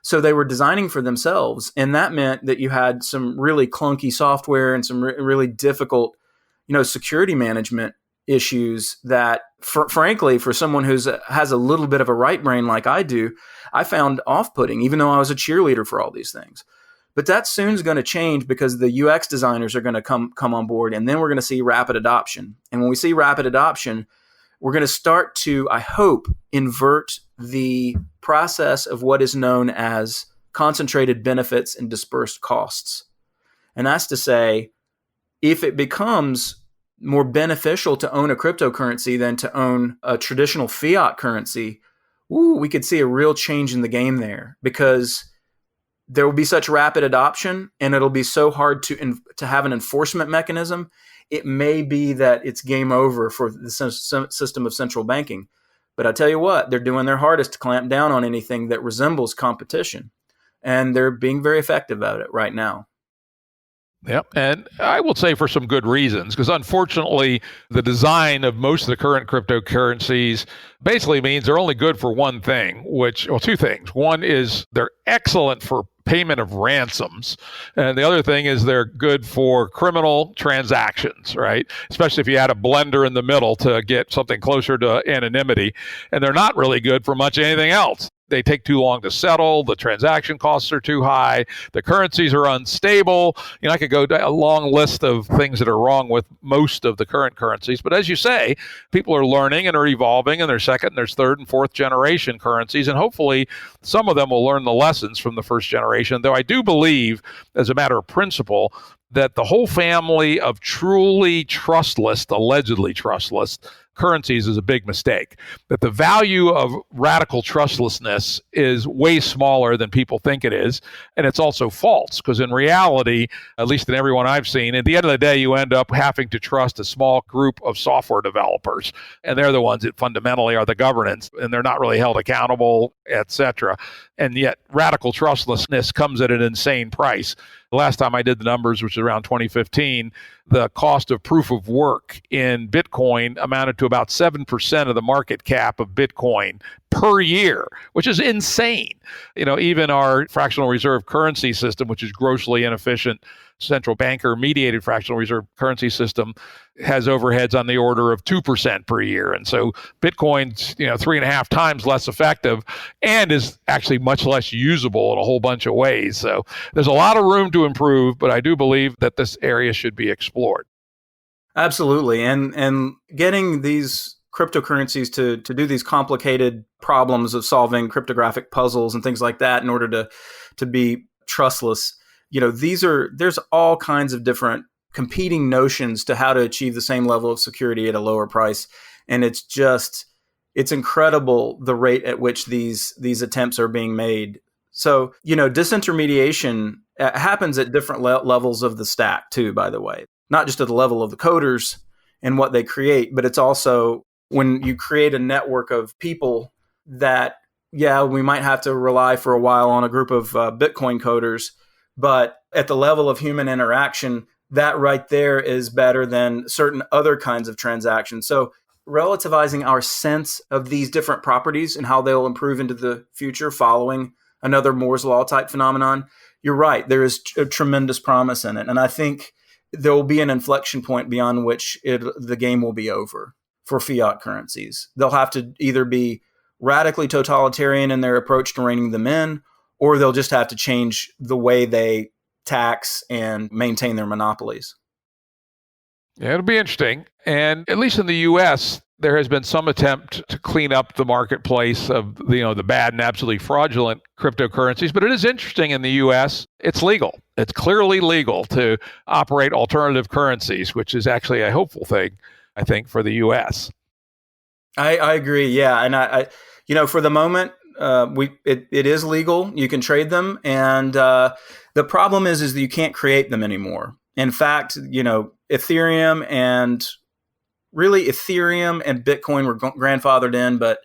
So they were designing for themselves, and that meant that you had some really clunky software and some really difficult, security management issues that, frankly, for someone who has a little bit of a right brain like I do, I found off-putting, even though I was a cheerleader for all these things. But that soon is going to change, because the UX designers are going to come on board, and then we're going to see rapid adoption. And when we see rapid adoption, we're going to start to, I hope, invert the process of what is known as concentrated benefits and dispersed costs. And that's to say, if it becomes more beneficial to own a cryptocurrency than to own a traditional fiat currency, we could see a real change in the game there, because there will be such rapid adoption, and it'll be so hard to have an enforcement mechanism. It may be that it's game over for the system of central banking. But I tell you what, they're doing their hardest to clamp down on anything that resembles competition. And they're being very effective at it right now. Yep. And I will say for some good reasons, because unfortunately, the design of most of the current cryptocurrencies basically means they're only good for one thing, two things. One is they're excellent for payment of ransoms. And the other thing is they're good for criminal transactions, right? Especially if you add a blender in the middle to get something closer to anonymity. And they're not really good for much anything else. They take too long to settle. The transaction costs are too high. The currencies are unstable. I could go down a long list of things that are wrong with most of the current currencies. But as you say, people are learning and are evolving, and there's second, and there's third and fourth generation currencies. And hopefully some of them will learn the lessons from the first generation. Though I do believe, as a matter of principle, that the whole family of truly trustless, allegedly trustless currencies is a big mistake. That the value of radical trustlessness is way smaller than people think it is. And it's also false, because in reality, at least in everyone I've seen, at the end of the day, you end up having to trust a small group of software developers. And they're the ones that fundamentally are the governance, and they're not really held accountable, etc. And yet radical trustlessness comes at an insane price. The last time I did the numbers, which was around 2015, the cost of proof of work in Bitcoin amounted to about 7% of the market cap of Bitcoin per year, which is insane. Even our fractional reserve currency system, which is grossly inefficient, central banker mediated fractional reserve currency system, has overheads on the order of 2% per year. And so Bitcoin's, 3.5 times less effective and is actually much less usable in a whole bunch of ways. So there's a lot of room to improve, but I do believe that this area should be explored. Absolutely. And getting these cryptocurrencies to do these complicated problems of solving cryptographic puzzles and things like that in order to be trustless, there's all kinds of different competing notions to how to achieve the same level of security at a lower price. And it's incredible the rate at which these attempts are being made. So, disintermediation happens at different levels of the stack too, by the way, not just at the level of the coders and what they create, but it's also when you create a network of people that, we might have to rely for a while on a group of Bitcoin coders, but at the level of human interaction, that right there is better than certain other kinds of transactions. So relativizing our sense of these different properties and how they'll improve into the future following another Moore's Law type phenomenon, you're right. There is a tremendous promise in it. And I think there will be an inflection point beyond which the game will be over for fiat currencies. They'll have to either be radically totalitarian in their approach to reining them in, or they'll just have to change the way they tax and maintain their monopolies. Yeah, it'll be interesting. And at least in the U.S., there has been some attempt to clean up the marketplace of the bad and absolutely fraudulent cryptocurrencies. But it is interesting in the U.S., it's legal. It's clearly legal to operate alternative currencies, which is actually a hopeful thing, I think, for the U.S. I agree. Yeah. And I for the moment, it is legal. You can trade them. And the problem is that you can't create them anymore. In fact, Ethereum and Bitcoin were grandfathered in, but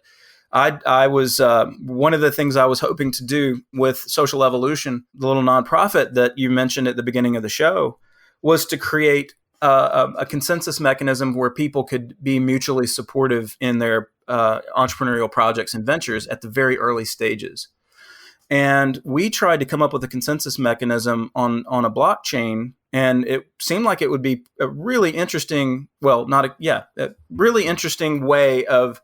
I was one of the things I was hoping to do with Social Evolution, the little nonprofit that you mentioned at the beginning of the show, was to create a consensus mechanism where people could be mutually supportive in their entrepreneurial projects and ventures at the very early stages. And we tried to come up with a consensus mechanism on a blockchain, and it seemed like it would be a really interesting, a really interesting way of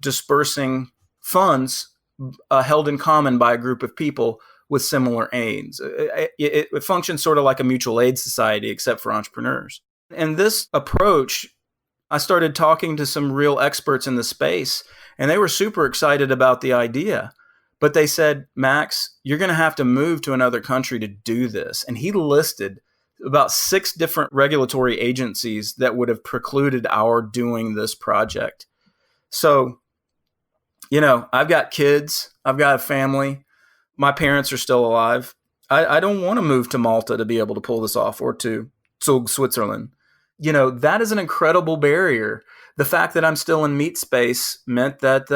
dispersing funds held in common by a group of people with similar aims. It functions sort of like a mutual aid society, except for entrepreneurs. And this approach, I started talking to some real experts in the space, and they were super excited about the idea. But they said, Max, you're going to have to move to another country to do this. And he listed about 6 different regulatory agencies that would have precluded our doing this project. So, I've got kids, I've got a family. My parents are still alive. I don't want to move to Malta to be able to pull this off, or to Zug, Switzerland. That is an incredible barrier. The fact that I'm still in meat space meant that,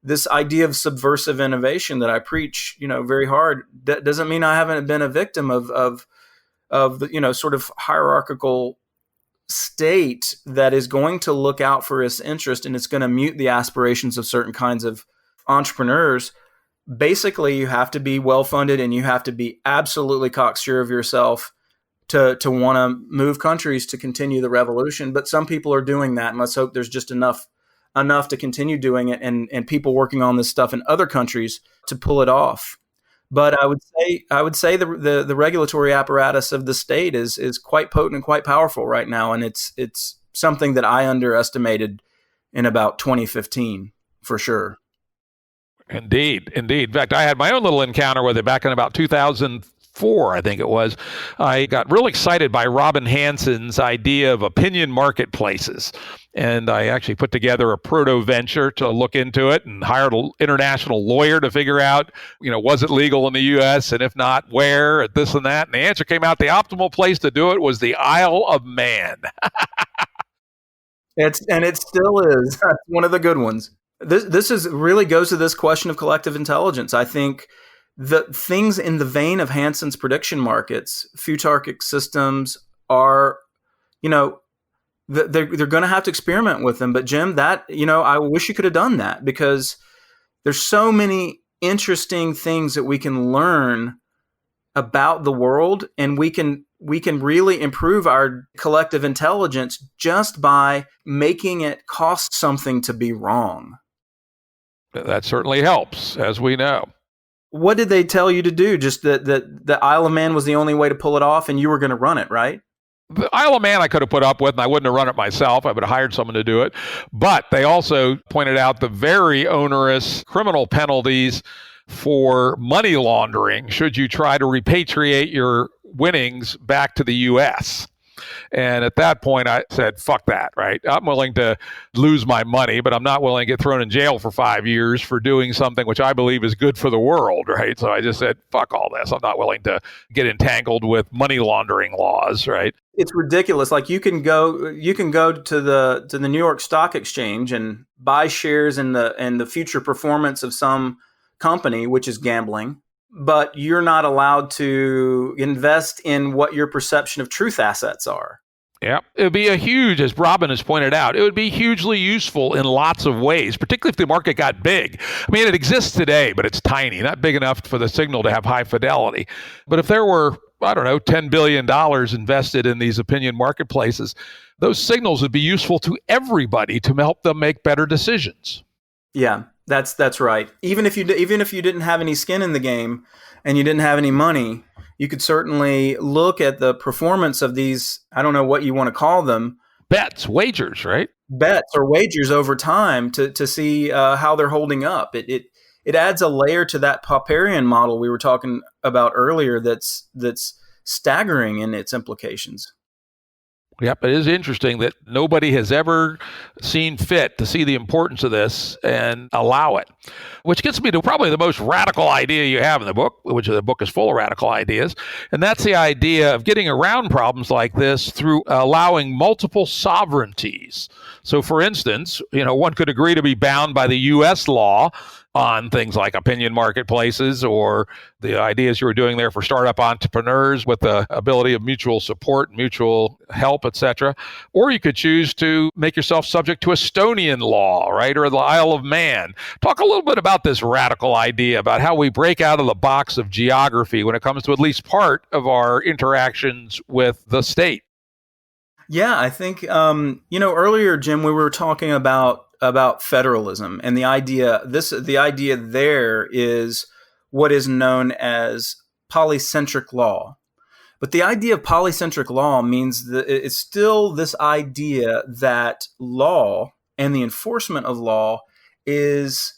this idea of subversive innovation that I preach, very hard, that doesn't mean I haven't been a victim of the, sort of hierarchical state that is going to look out for its interest, and it's going to mute the aspirations of certain kinds of entrepreneurs. Basically, you have to be well funded, and you have to be absolutely cocksure of yourself to want to move countries to continue the revolution. But some people are doing that, and let's hope there's just enough to continue doing it, and people working on this stuff in other countries to pull it off. But I would say the regulatory apparatus of the state is quite potent and quite powerful right now, and it's something that I underestimated in about 2015 for sure. Indeed. In fact, I had my own little encounter with it back in about 2004, I think it was. I got real excited by Robin Hanson's idea of opinion marketplaces. And I actually put together a proto-venture to look into it, and hired an international lawyer to figure out, was it legal in the U.S.? And if not, where, and this and that. And the answer came out, the optimal place to do it was the Isle of Man. It still is. That's one of the good ones. This really goes to this question of collective intelligence. I think the things in the vein of Hanson's prediction markets, futarchic systems, are, they're going to have to experiment with them. But Jim, that, I wish you could have done that, because there's so many interesting things that we can learn about the world, and we can really improve our collective intelligence just by making it cost something to be wrong. That certainly helps, as we know. What did they tell you to do? Just that the Isle of Man was the only way to pull it off, and you were going to run it, right? The Isle of Man I could have put up with, and I wouldn't have run it myself. I would have hired someone to do it. But they also pointed out the very onerous criminal penalties for money laundering should you try to repatriate your winnings back to the U.S. And at that point, I said, fuck that, right? I'm willing to lose my money, but I'm not willing to get thrown in jail for 5 years for doing something which I believe is good for the world, right? So I just said, fuck all this. I'm not willing to get entangled with money laundering laws, right? It's ridiculous. Like, you can go to the New York Stock Exchange and buy shares in the future performance of some company, which is gambling, but you're not allowed to invest in what your perception of truth assets are. Yeah, it would be as Robin has pointed out, it would be hugely useful in lots of ways, particularly if the market got big. I mean, it exists today, but it's tiny, not big enough for the signal to have high fidelity. But if there were, $10 billion invested in these opinion marketplaces, those signals would be useful to everybody to help them make better decisions. Yeah, that's right. Even if you didn't have any skin in the game and you didn't have any money, you could certainly look at the performance of these, I don't know what you want to call them. Bets, wagers, right? Bets or wagers over time to see how they're holding up. It adds a layer to that Popperian model we were talking about earlier that's staggering in its implications. Yep, it is interesting that nobody has ever seen fit to see the importance of this and allow it. Which gets me to probably the most radical idea you have in the book, which the book is full of radical ideas. And that's the idea of getting around problems like this through allowing multiple sovereignties. So, for instance, one could agree to be bound by the U.S. law on things like opinion marketplaces, or the ideas you were doing there for startup entrepreneurs with the ability of mutual support, mutual help, etc. Or you could choose to make yourself subject to Estonian law, right? Or the Isle of Man. Talk a little bit about this radical idea about how we break out of the box of geography when it comes to at least part of our interactions with the state. Yeah, I think, earlier, Jim, we were talking about federalism, and the idea there is what is known as polycentric law. But the idea of polycentric law means that it's still this idea that law and the enforcement of law is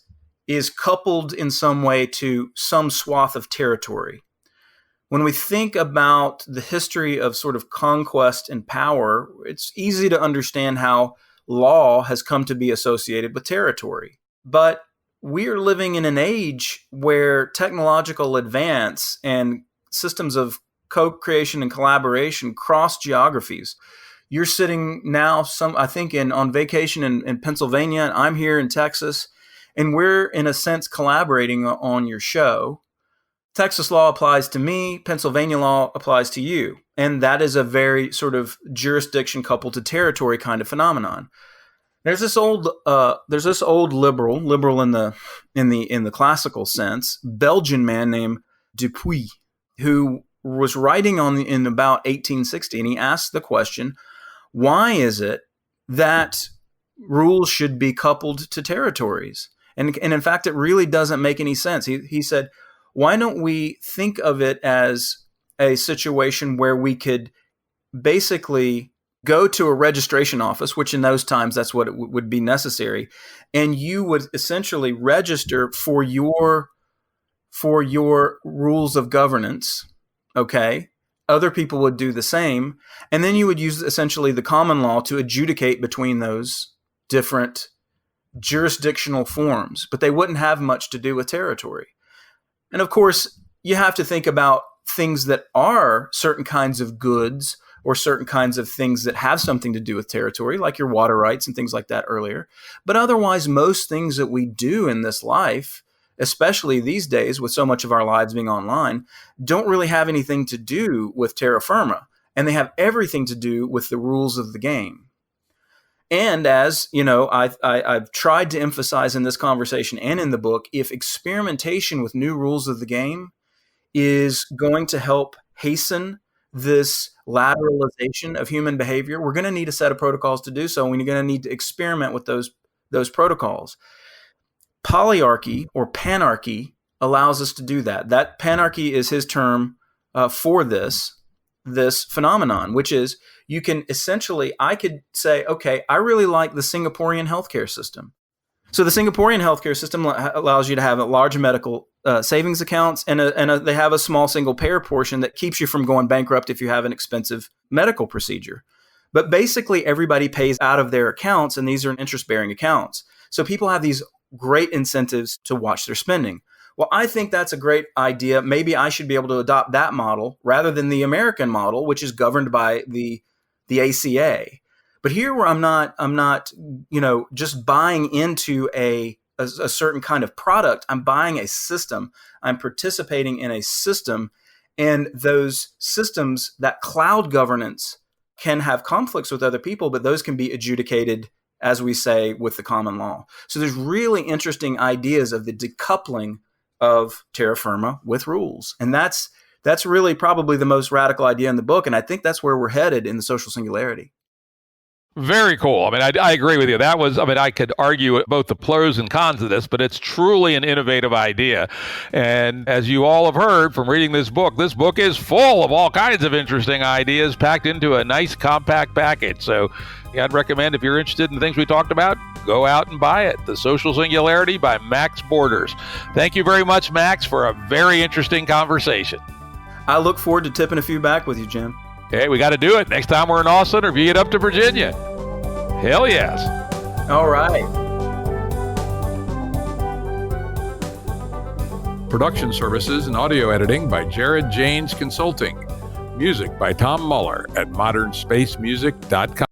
coupled in some way to some swath of territory. When we think about the history of sort of conquest and power, it's easy to understand how law has come to be associated with territory. But we are living in an age where technological advance and systems of co-creation and collaboration cross geographies. You're sitting now, I think, on vacation in Pennsylvania, and I'm here in Texas, and we're, in a sense, collaborating on your show. Texas law applies to me, Pennsylvania law applies to you. And that is a very sort of jurisdiction coupled to territory kind of phenomenon. There's this old liberal in the classical sense, Belgian man named Dupuy, who was writing in about 1860, and he asked the question, why is it that rules should be coupled to territories? And in fact, it really doesn't make any sense. He said, why don't we think of it as a situation where we could basically go to a registration office, which in those times, that's what it would be necessary. And you would essentially register for your rules of governance. Okay. Other people would do the same. And then you would use essentially the common law to adjudicate between those different jurisdictional forms, but they wouldn't have much to do with territory. And of course, you have to think about things that are certain kinds of goods or certain kinds of things that have something to do with territory, like your water rights and things like that earlier. But otherwise, most things that we do in this life, especially these days with so much of our lives being online, don't really have anything to do with terra firma. And they have everything to do with the rules of the game. And as you know, I've tried to emphasize in this conversation and in the book, if experimentation with new rules of the game is going to help hasten this lateralization of human behavior, we're going to need a set of protocols to do so. And we're going to need to experiment with those protocols. Polyarchy or panarchy allows us to do that. That panarchy is his term for this phenomenon, which is you can essentially, I could say, okay, I really like the Singaporean healthcare system. So the Singaporean healthcare system allows you to have a large medical savings accounts, and they have a small single payer portion that keeps you from going bankrupt if you have an expensive medical procedure. But basically, everybody pays out of their accounts, and these are interest-bearing accounts. So people have these great incentives to watch their spending. Well, I think that's a great idea. Maybe I should be able to adopt that model rather than the American model, which is governed by the ACA. But here where I'm not, just buying into a certain kind of product. I'm buying a system. I'm participating in a system, and those systems, that cloud governance, can have conflicts with other people, but those can be adjudicated, as we say, with the common law. So there's really interesting ideas of the decoupling of terra firma with rules, and that's really probably the most radical idea in the book, and I think that's where we're headed in the social singularity. Very cool. I mean, I agree with you. I could argue both the pros and cons of this, but it's truly an innovative idea. And as you all have heard from reading this book is full of all kinds of interesting ideas packed into a nice compact package. So I'd recommend, if you're interested in the things we talked about, go out and buy it. The Social Singularity by Max Borders. Thank you very much, Max, for a very interesting conversation. I look forward to tipping a few back with you, Jim. Hey, we got to do it next time we're in Austin, or if you get up to Virginia. Hell yes. All right. Production services and audio editing by Jared Janes Consulting. Music by Tom Muller at modernspacemusic.com.